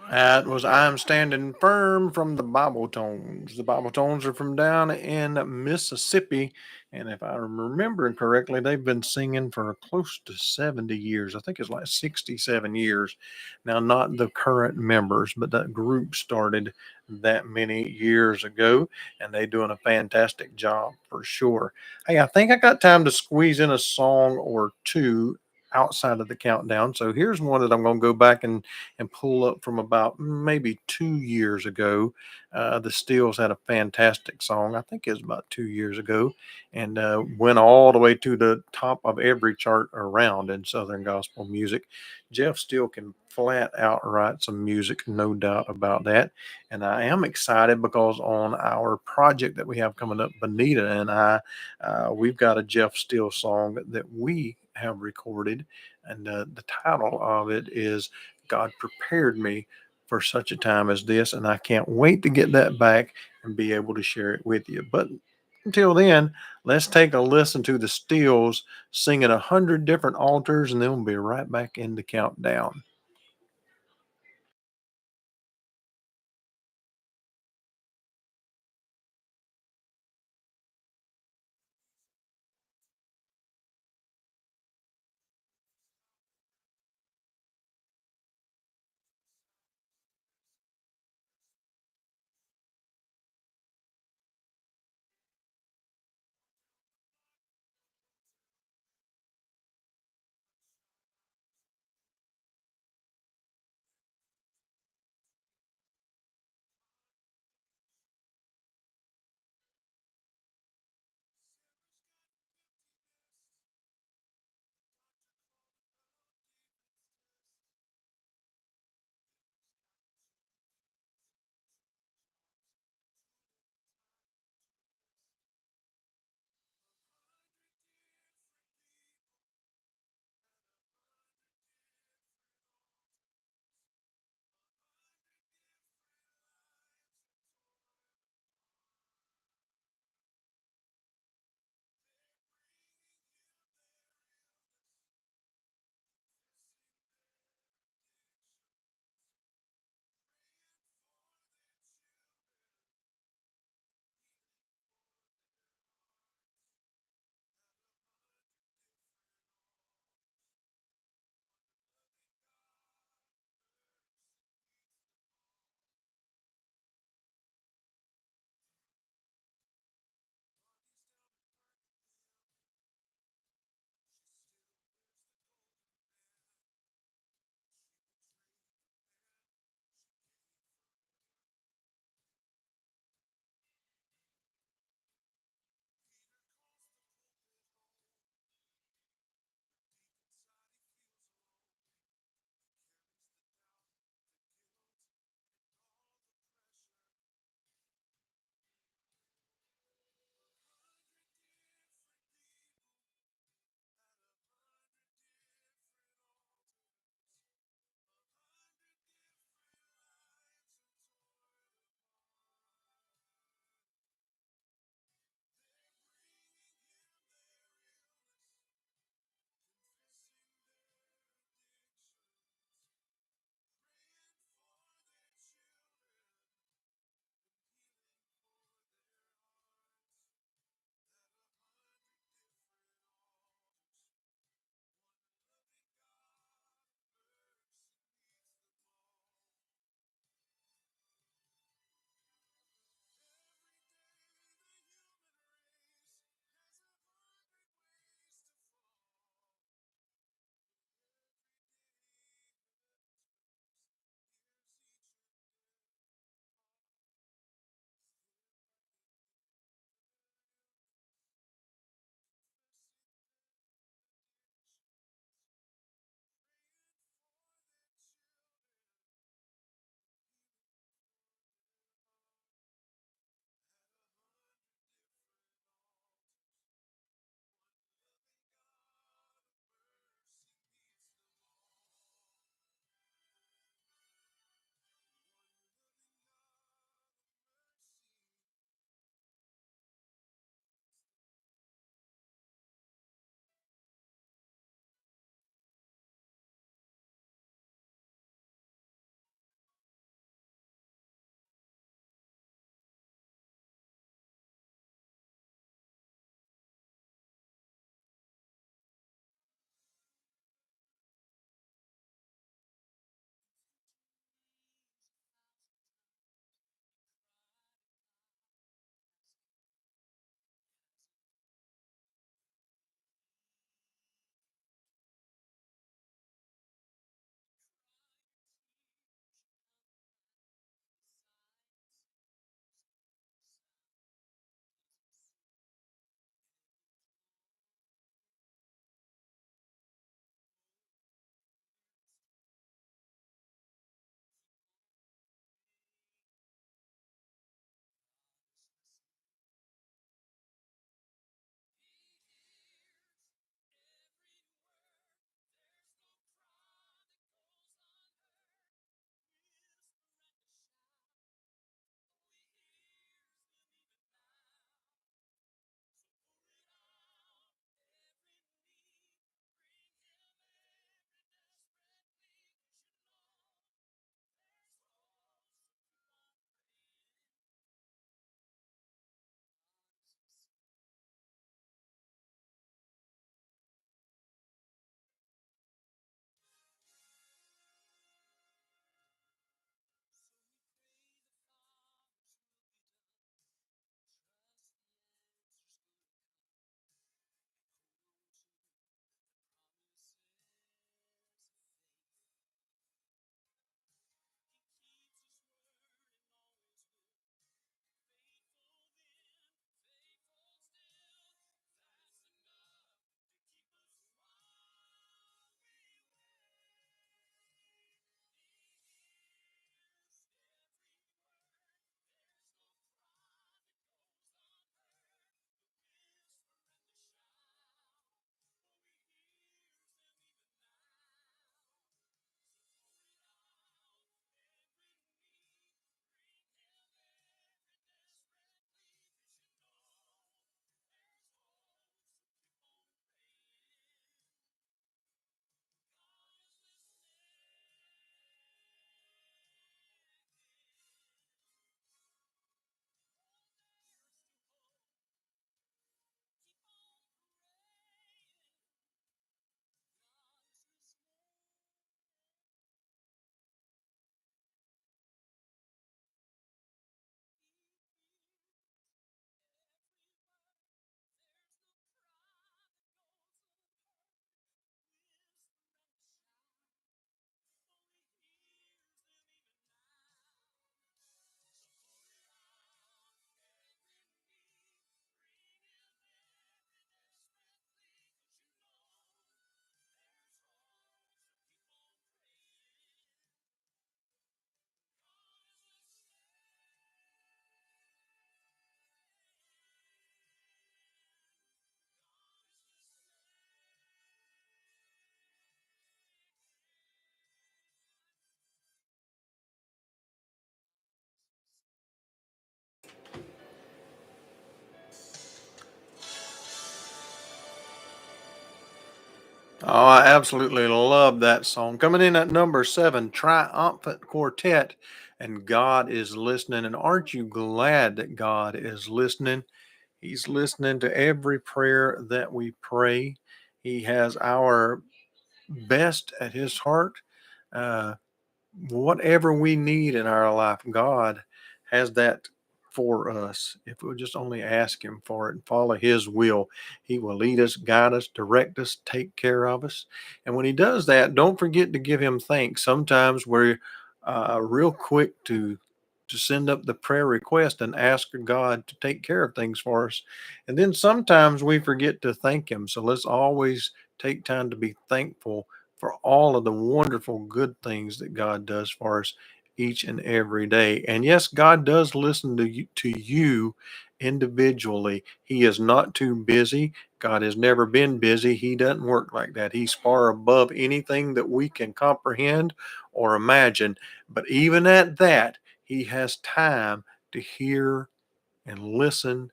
That was I'm Standing Firm from the Bible Tones. The Bible Tones are from down in Mississippi. And if I'm remembering correctly, they've been singing for close to 70 years. I think it's like 67 years. Now, not the current members, but that group started that many years ago. And they're doing a fantastic job for sure. Hey, I think I got time to squeeze in a song or two outside of the countdown. So here's one that I'm going to go back and pull up from about maybe 2 years ago. The Steels had a fantastic song. I think it was about 2 years ago, and went all the way to the top of every chart around in Southern gospel music. Jeff Steele can flat out write some music, no doubt about that. And I am excited because on our project that we have coming up, Bonita and I, we've got a Jeff Steele song that we have recorded, and the title of it is God prepared me for such a time as this, and I can't wait to get that back and be able to share it with you. But until then, let's take a listen to the Steels singing 100 different altars, and then we'll be right back in the countdown. Oh, I absolutely love that song. Coming in at number 7, Triumphant Quartet, and God is listening. And aren't you glad that God is listening? He's listening to every prayer that we pray. He has our best at his heart. Uh, whatever we need in our life, God has that for us. If we'll just only ask him for it and follow his will, he will lead us, guide us, direct us, take care of us. And when he does that, don't forget to give him thanks. Sometimes we're real quick to send up the prayer request and ask God to take care of things for us. And then sometimes we forget to thank him. So let's always take time to be thankful for all of the wonderful good things that God does for us each and every day. And yes, God does listen to you individually. He is not too busy. God has never been busy. He doesn't work like that. He's far above anything that we can comprehend or imagine. But even at that, he has time to hear and listen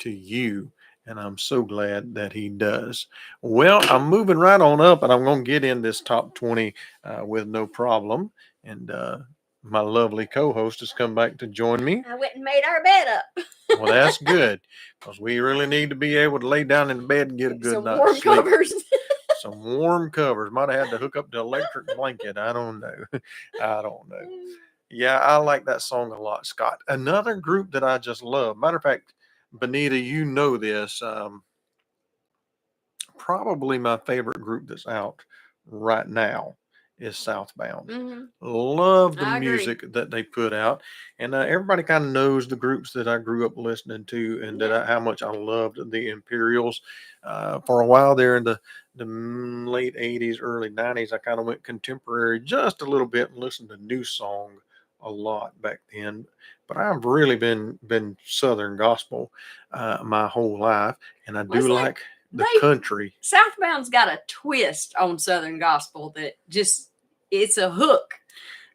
to you. And I'm so glad that he does. Well, I'm moving right on up and I'm going to get in this top 20 with no problem. And my lovely co host has come back to join me. I went and made our bed up. Well, that's good because we really need to be able to lay down in the bed and get a good Some night's warm sleep. covers. Some warm covers. Might have had to hook up the electric blanket. I don't know. I don't know. Yeah, I like that song a lot, Scott. Another group that I just love. Matter of fact, Bonita, you know this. Probably my favorite group that's out right now is Southbound. Mm-hmm. Love the I agree. music that they put out, and everybody kind of knows the groups that I grew up listening to, and Yeah. how much I loved the Imperials. For a while there in the late '80s, early '90s, I kind of went contemporary just a little bit and listened to new song a lot back then. But I've really been Southern gospel my whole life, and I Well, it's do like like the they country. Southbound's got a twist on Southern gospel that just it's a hook.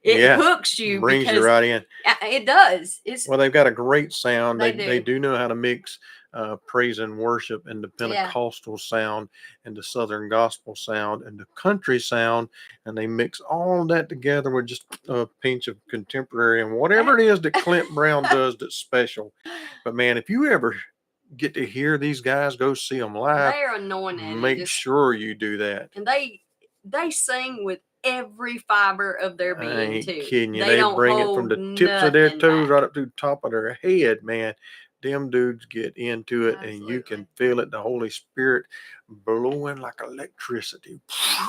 It Yeah, hooks you brings you because right in. it does. It's Well, they've got a great sound. they They do. do know how to mix praise and worship and the Yeah. Pentecostal sound and the Southern gospel sound and the country sound, and they mix all that together with just a pinch of contemporary and whatever it is that Clint Brown does that's special. But man, if you ever get to hear these guys, go see them live, They're anointed and make just sure you do that. and they sing with every fiber of their I being ain't too. kidding you. They They don't bring it from hold the tips of their nothing toes back. right up to the top of their head, man. Them dudes get into it and you Absolutely. can feel it. The Holy Spirit blowing like electricity.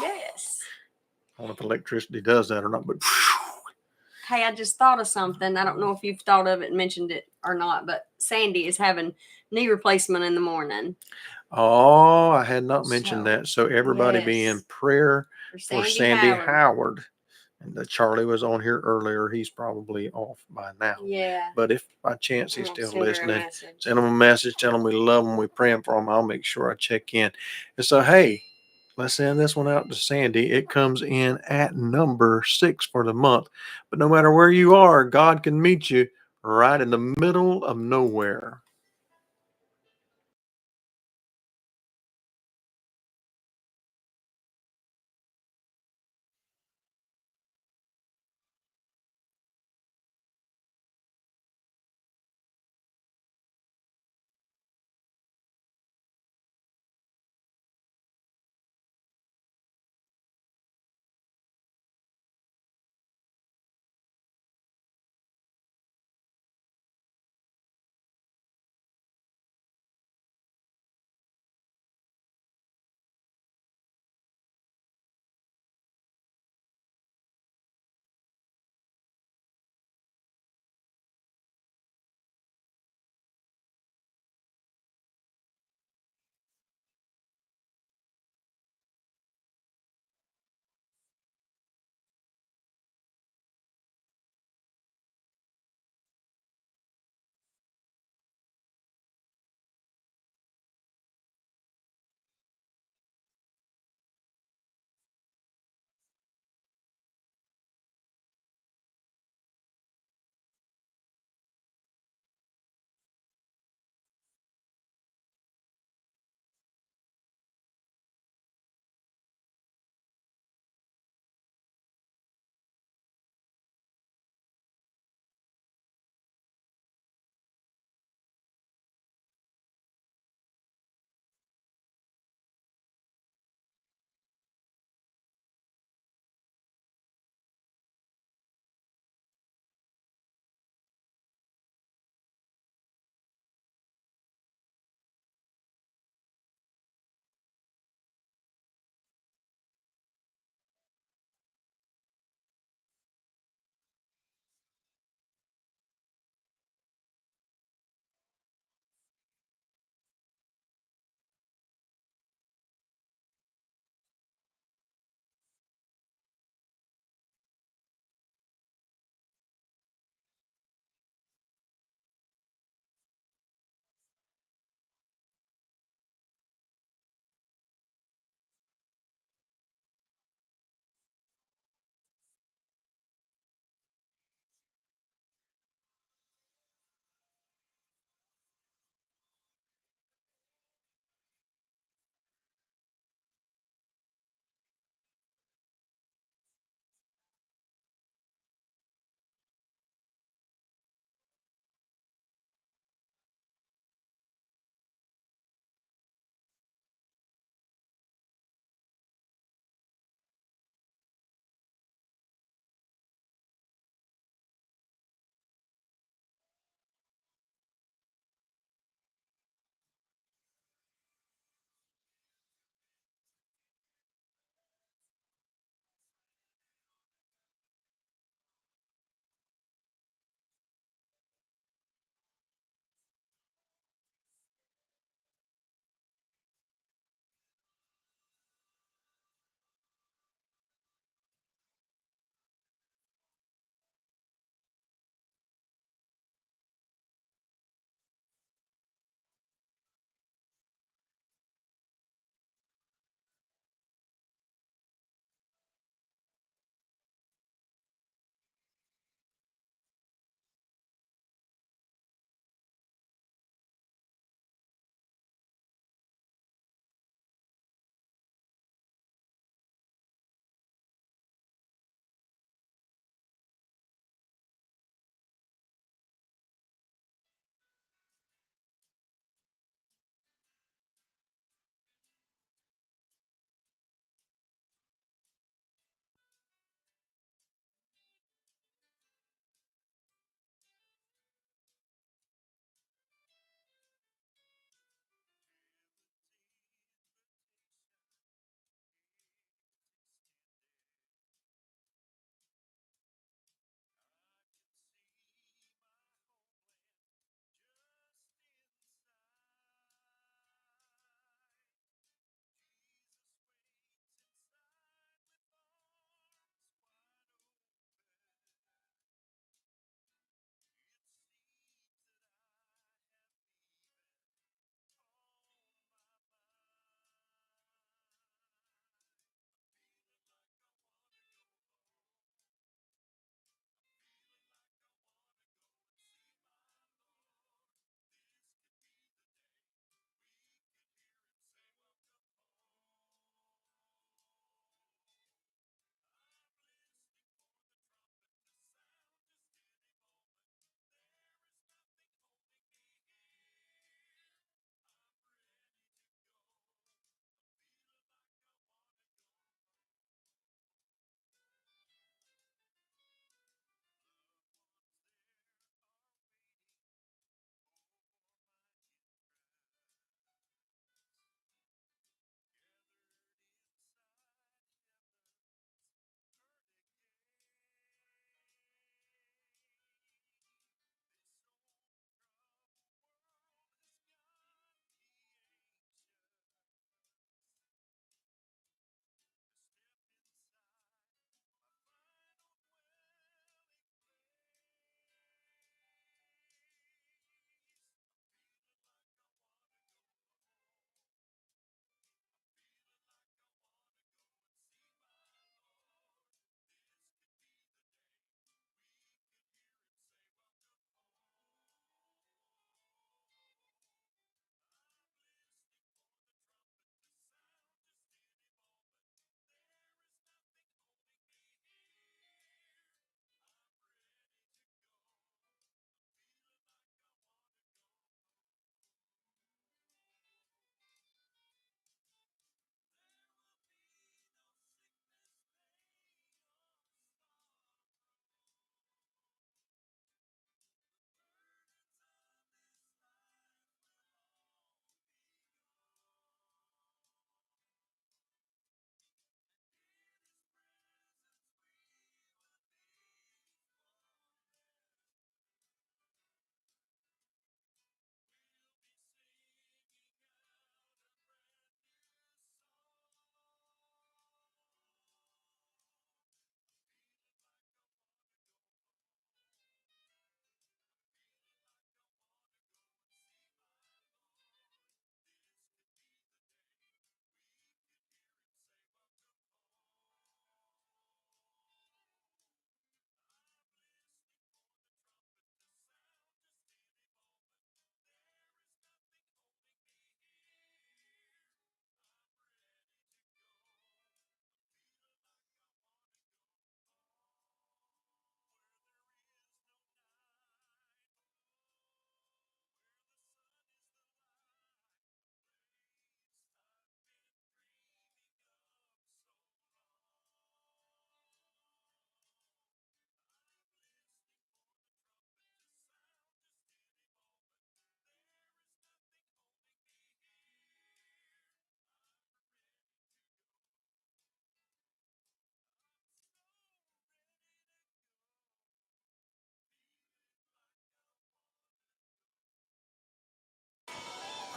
Yes. I don't know if electricity does that or not, but Hey, I just thought of something. I don't know if you've thought of it and mentioned it or not, but Sandy is having knee replacement in the morning. oh, I had not mentioned So, that. So everybody be in yes, prayer for for Sandy Sandy Howard. Howard. And Charlie was on here earlier. He's probably off by now. Yeah. But if by chance I'm he's gonna still send her a listening, message. send him a message, tell him we love him, we're praying for him. I'll make sure I check in. And so, hey, let's send this one out to Sandy. It comes in at number 6 for the month. But no matter where you are, God can meet you right in the middle of nowhere.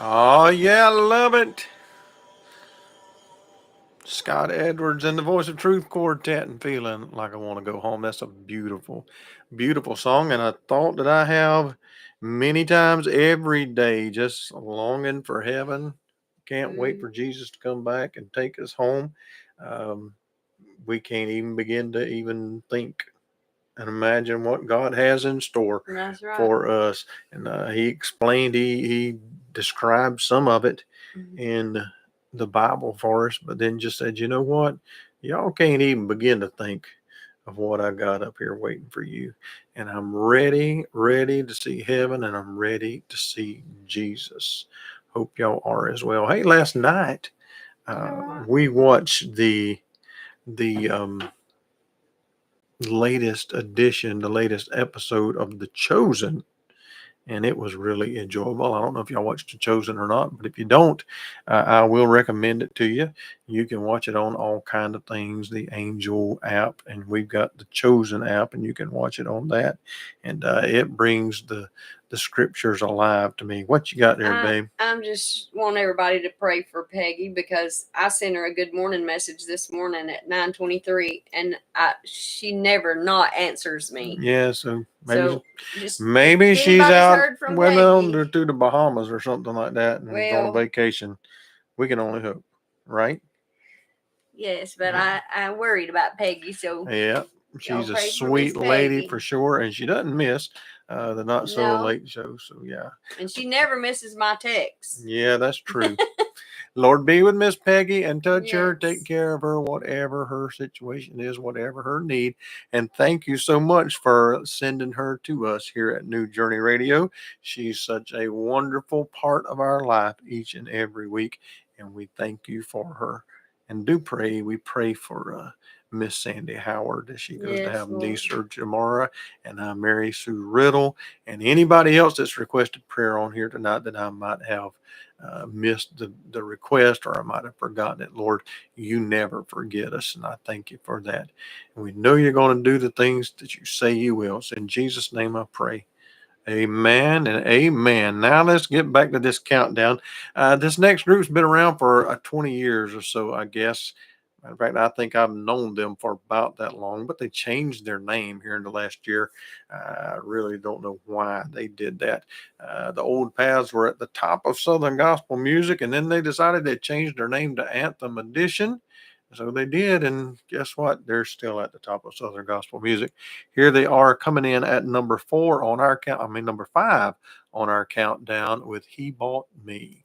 Oh, yeah, I love it. Scott Edwards and the Voice of Truth Quartet and Feeling Like I Want to Go Home. That's a beautiful, beautiful song. And a thought that I have many times every day, just longing for heaven. Can't wait for Jesus to come back and take us home. Um, we can't even begin to even think and imagine what God has in store That's right. for us. And he explained, he described some of it in the Bible for us, but then just said, you know what? Y'all can't even begin to think of what I got up here waiting for you. And I'm ready, ready to see heaven, and I'm ready to see Jesus. Hope y'all are as well. Hey, last night we watched the latest edition, the latest episode of The Chosen, and it was really enjoyable. I don't know if y'all watched The Chosen or not, but if you don't, I will recommend it to you. You can watch it on all kind of things, the Angel app, and we've got the Chosen app, and you can watch it on that. And it brings the scriptures alive to me. What you got there, babe? I'm just want everybody to pray for Peggy because I sent her a good morning message this morning at 9:23, and she never not answers me. Yeah, so Just maybe if she's anybody's out heard from went on Peggy, to the Bahamas or something like that and is on well, vacation. We can only hope, right? yes, but I worried about Peggy, so Yeah, y'all she's a pray for Miss sweet lady Peggy. for sure, and she doesn't miss the Not So No, Late show. So yeah, and she never misses my texts. yeah, that's true. Lord be with Miss Peggy and touch her, take Yes, care of her, whatever her situation is, whatever her need. And thank you so much for sending her to us here at New Journey Radio. She's such a wonderful part of our life each and every week, and we thank you for her. And do pray. We pray for Miss Sandy Howard as she goes to yes, have knee Lord. surgery tomorrow, and Mary Sue Riddle, and anybody else that's requested prayer on here tonight that I might have missed the request or I might have forgotten it. Lord, you never forget us, and I thank you for that. And we know you're going to do the things that you say you will. So in Jesus' name I pray. Amen and amen. Now let's get back to this countdown. This next group's been around for 20 years or so, I guess. In fact, I think I've known them for about that long, but they changed their name here in the last year. I really don't know why they did that. The old paths were at the top of Southern gospel music, and then they decided they changed their name to Anthem Edition. So they did, and guess what? They're still at the top of Southern gospel music. Here they are coming in at number 4 on our count. I mean, number 5 on our countdown with He Bought Me.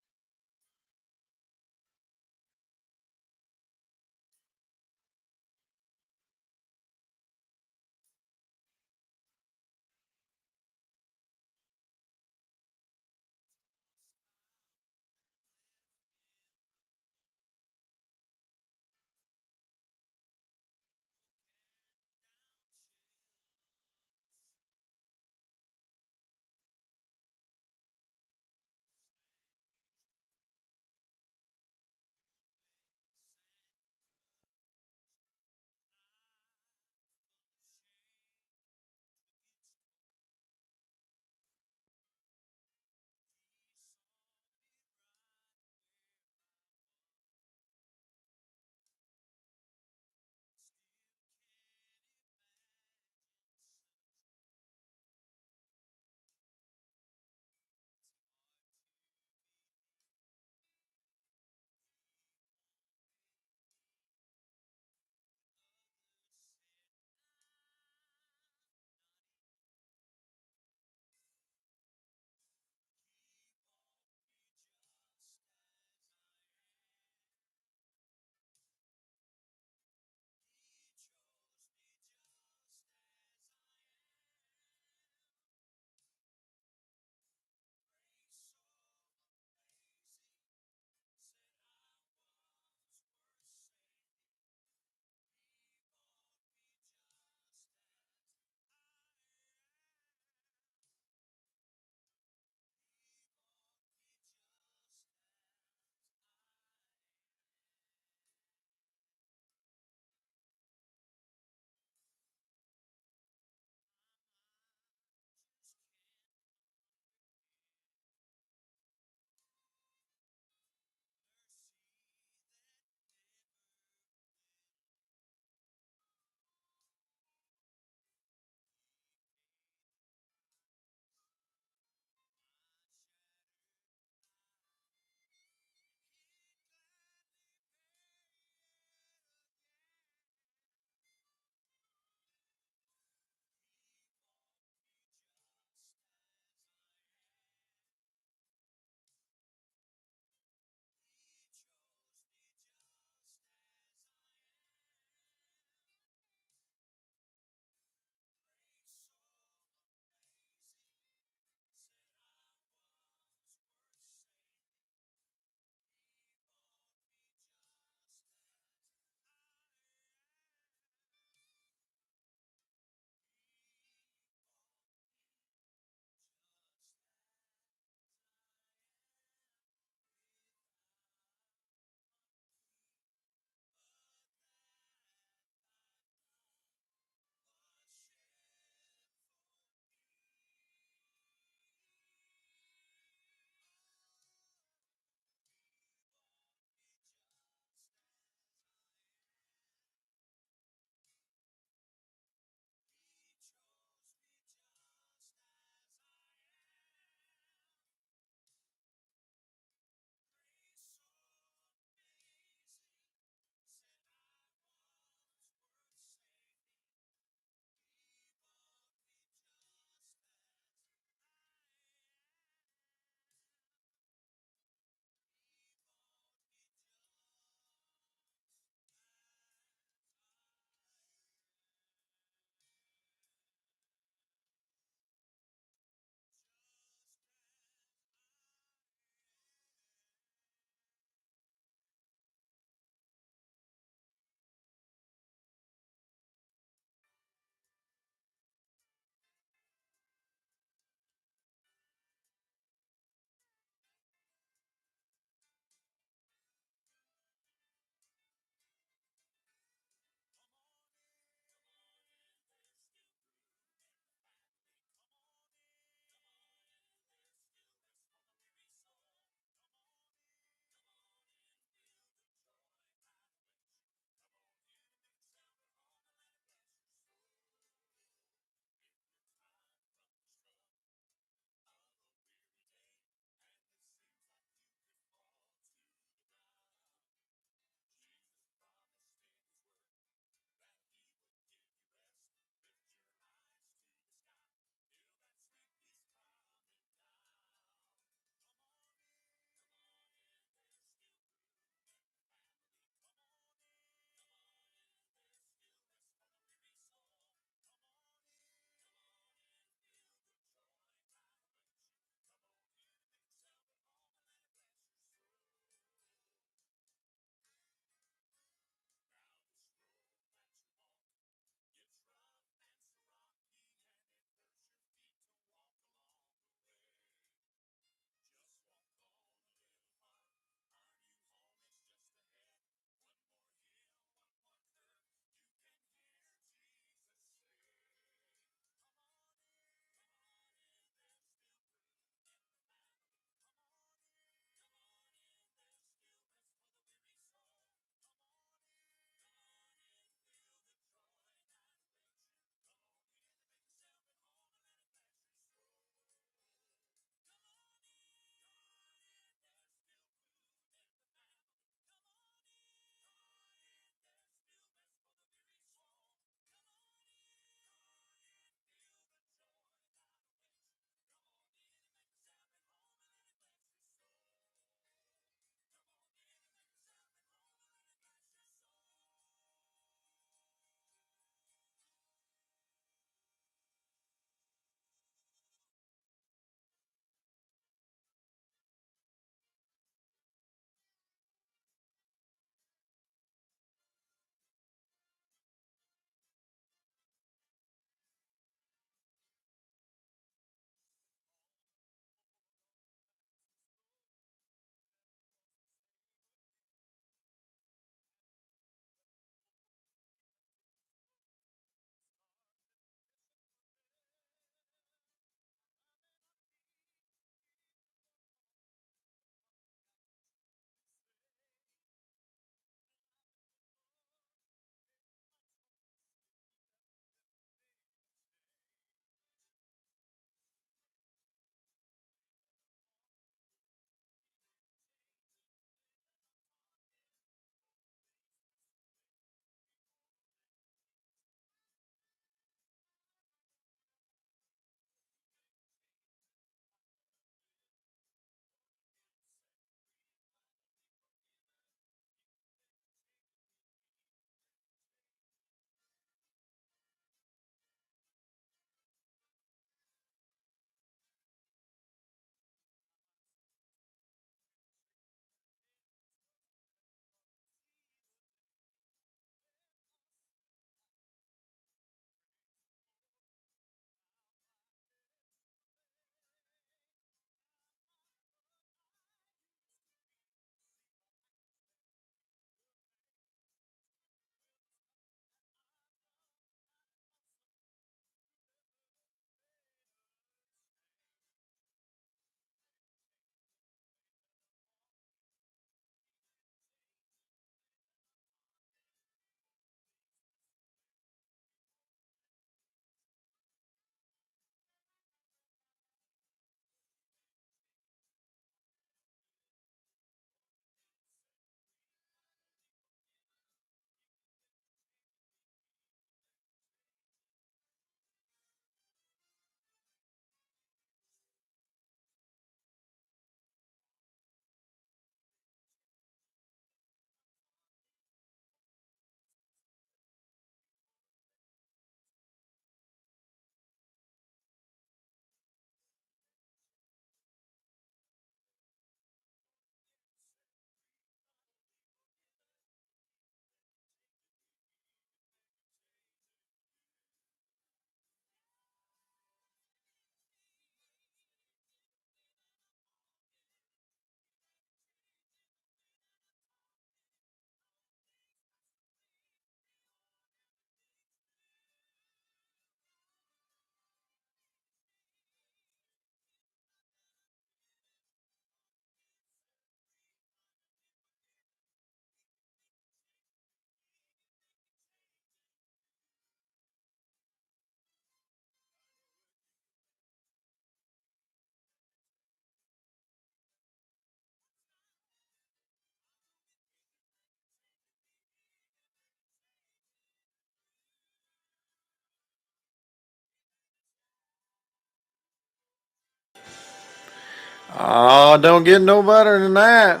Oh, don't get no better than that.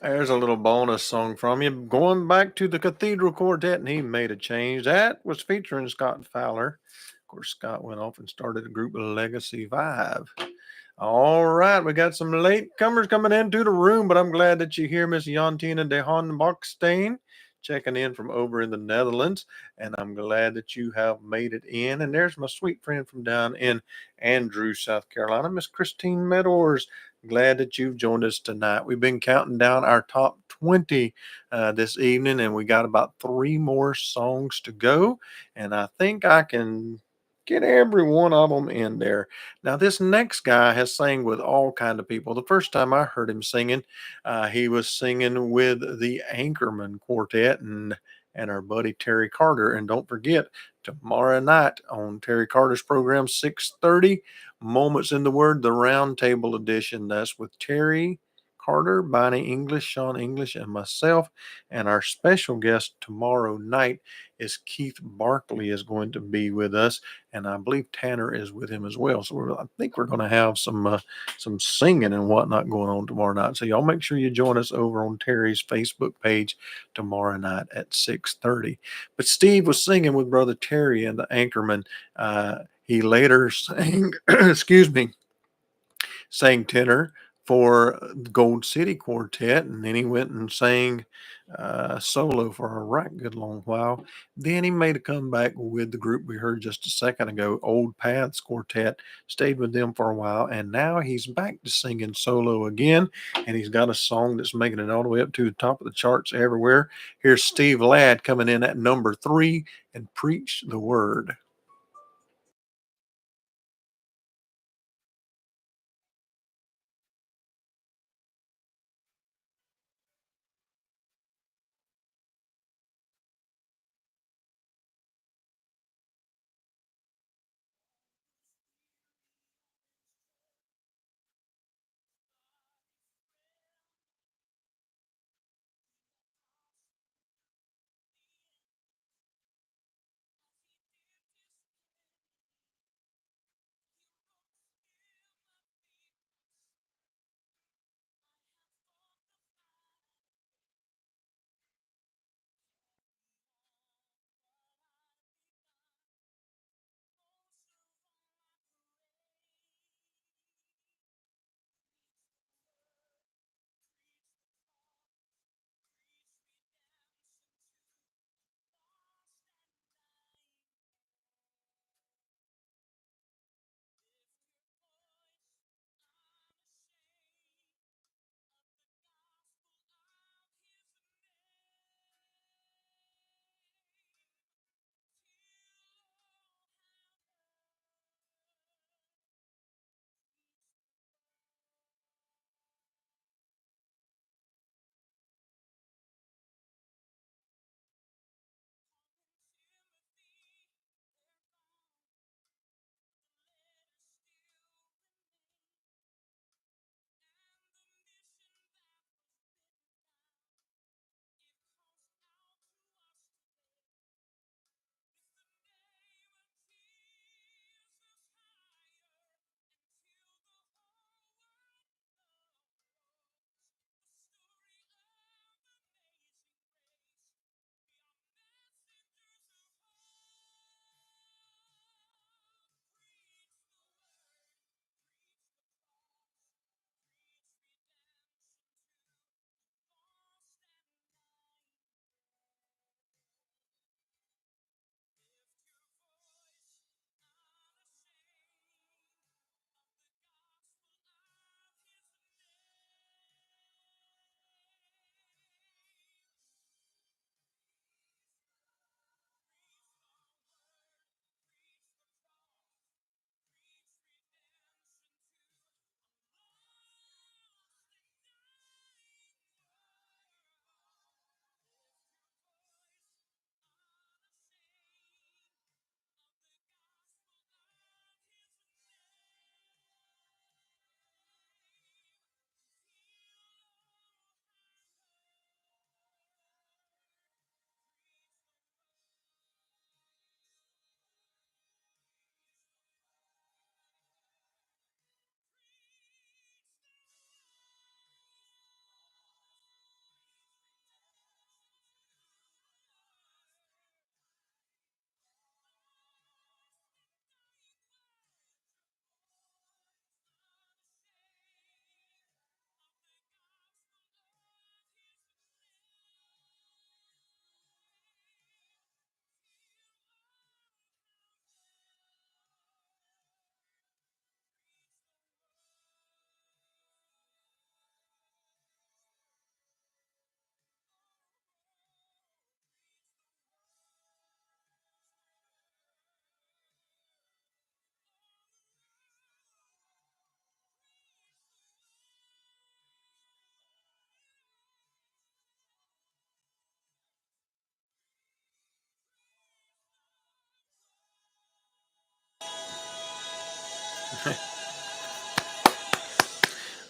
There's a little bonus song from you. Going back to the Cathedral Quartet, and he made a change. That was featuring Scott Fowler. Of course, Scott went off and started a group Legacy 5. All right, we got some late comers coming into the room, but I'm glad that you're here, Miss Jantina de Honbachstein, checking in from over in the Netherlands, and I'm glad that you have made it in. And there's my sweet friend from down in Andrews, South Carolina, Miss Christine Meadows. Glad that you've joined us tonight. We've been counting down our top 20 this evening, and we got about 3 more songs to go, and I think I can get every one of them in there. Now, this next guy has sang with all kind of people. The first time I heard him singing, he was singing with the Anchorman Quartet and our buddy Terry Carter. And don't forget, tomorrow night on Terry Carter's program, 6:30, Moments in the Word, the Roundtable Edition. That's with Terry Carter, Bonnie English, Sean English, and myself. And our special guest tomorrow night is Keith Barkley is going to be with us, and I believe Tanner is with him as well. So I think we're going to have some singing and whatnot going on tomorrow night. So y'all make sure you join us over on Terry's Facebook page tomorrow night at 6:30. But Steve was singing with Brother Terry and the Anchorman. He later sang, excuse me, sang tenor for Gold City Quartet, and then he went and sang solo for a right good long while. Then he made a comeback with the group we heard just a second ago, Old Paths Quartet, stayed with them for a while, and now he's back to singing solo again, and he's got a song that's making it all the way up to the top of the charts everywhere. Here's Steve Ladd coming in at number 3 and Preach the Word.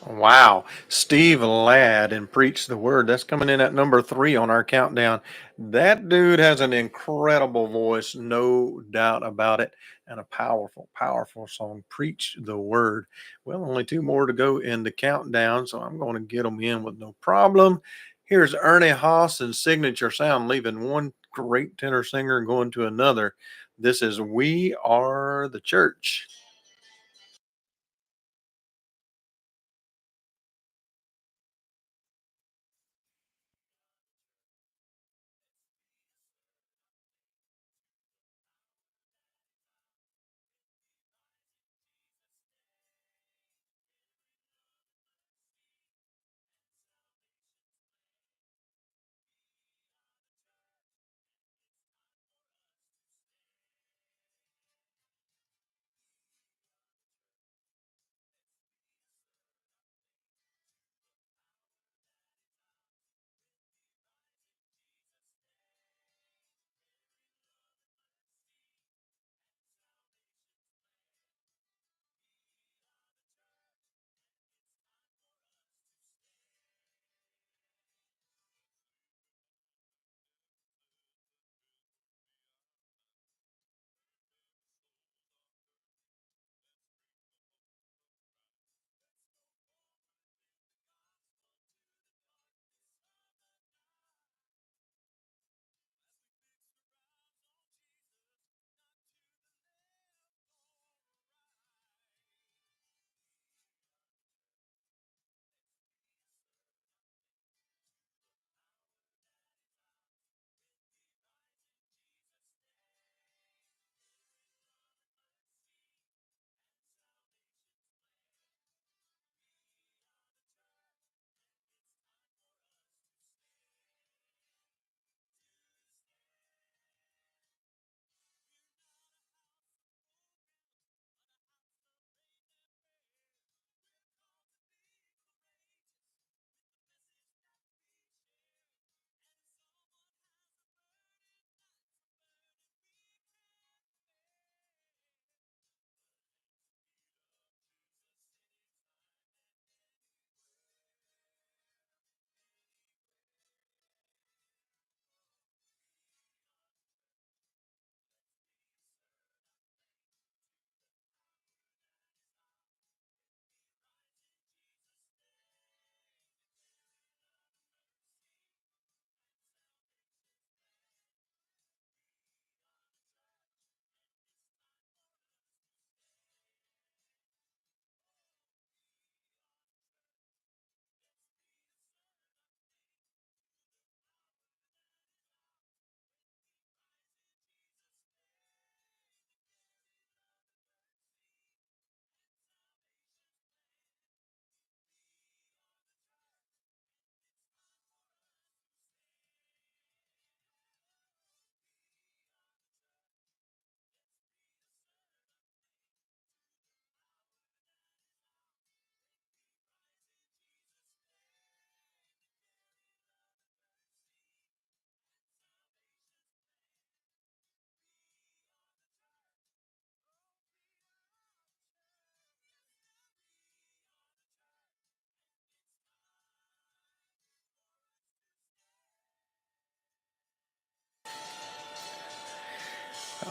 Wow. Steve Ladd and Preach the Word. That's coming in at number 3 on our countdown. That dude has an incredible voice, no doubt about it, and a powerful, powerful song. Preach the Word. Well, only 2 more to go in the countdown, so I'm going to get them in with no problem. Here's Ernie Haas and Signature Sound, leaving one great tenor singer and going to another. This is We Are the Church.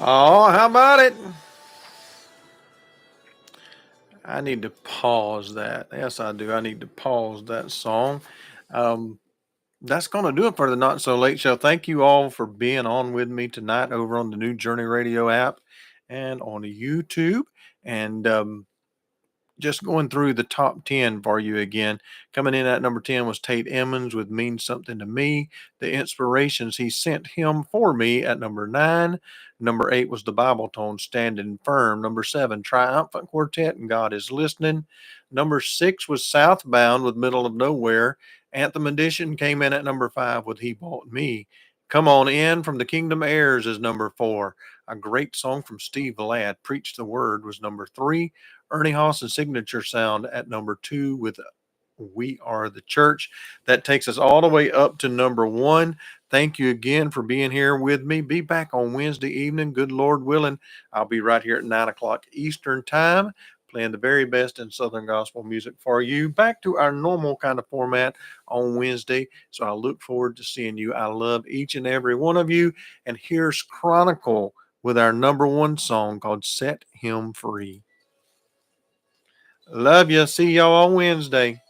Oh, how about it? I need to pause that. Yes, I do. I need to pause that song. Um, that's going to do it for the Not So Late Show. Thank you all for being on with me tonight over on the new Journey Radio app and on YouTube. And just going through the top 10 for you again. Coming in at number 10 was Tate Emmons with Mean Something to Me. The Inspirations He Sent Him for Me at number 9. Number 8 was the Bible Tone Standing Firm. Number 7, Triumphant Quartet and God is Listening. Number 6 was Southbound with Middle of Nowhere. Anthem Edition came in at number 5 with He Bought Me. Come On In from the Kingdom Heirs is number 4. A great song from Steve Ladd, Preach the Word, was number 3. Ernie Haas's Signature Sound at number 2 with We Are the Church. That takes us all the way up to number 1. Thank you again for being here with me. Be back on Wednesday evening, good Lord willing. I'll be right here at 9 o'clock Eastern Time. playing the very best in Southern gospel music for you. Back to our normal kind of format on Wednesday. So I look forward to seeing you. I love each and every one of you. And here's Chronicle with our number one song called Set Him Free. Love you. See y'all on Wednesday.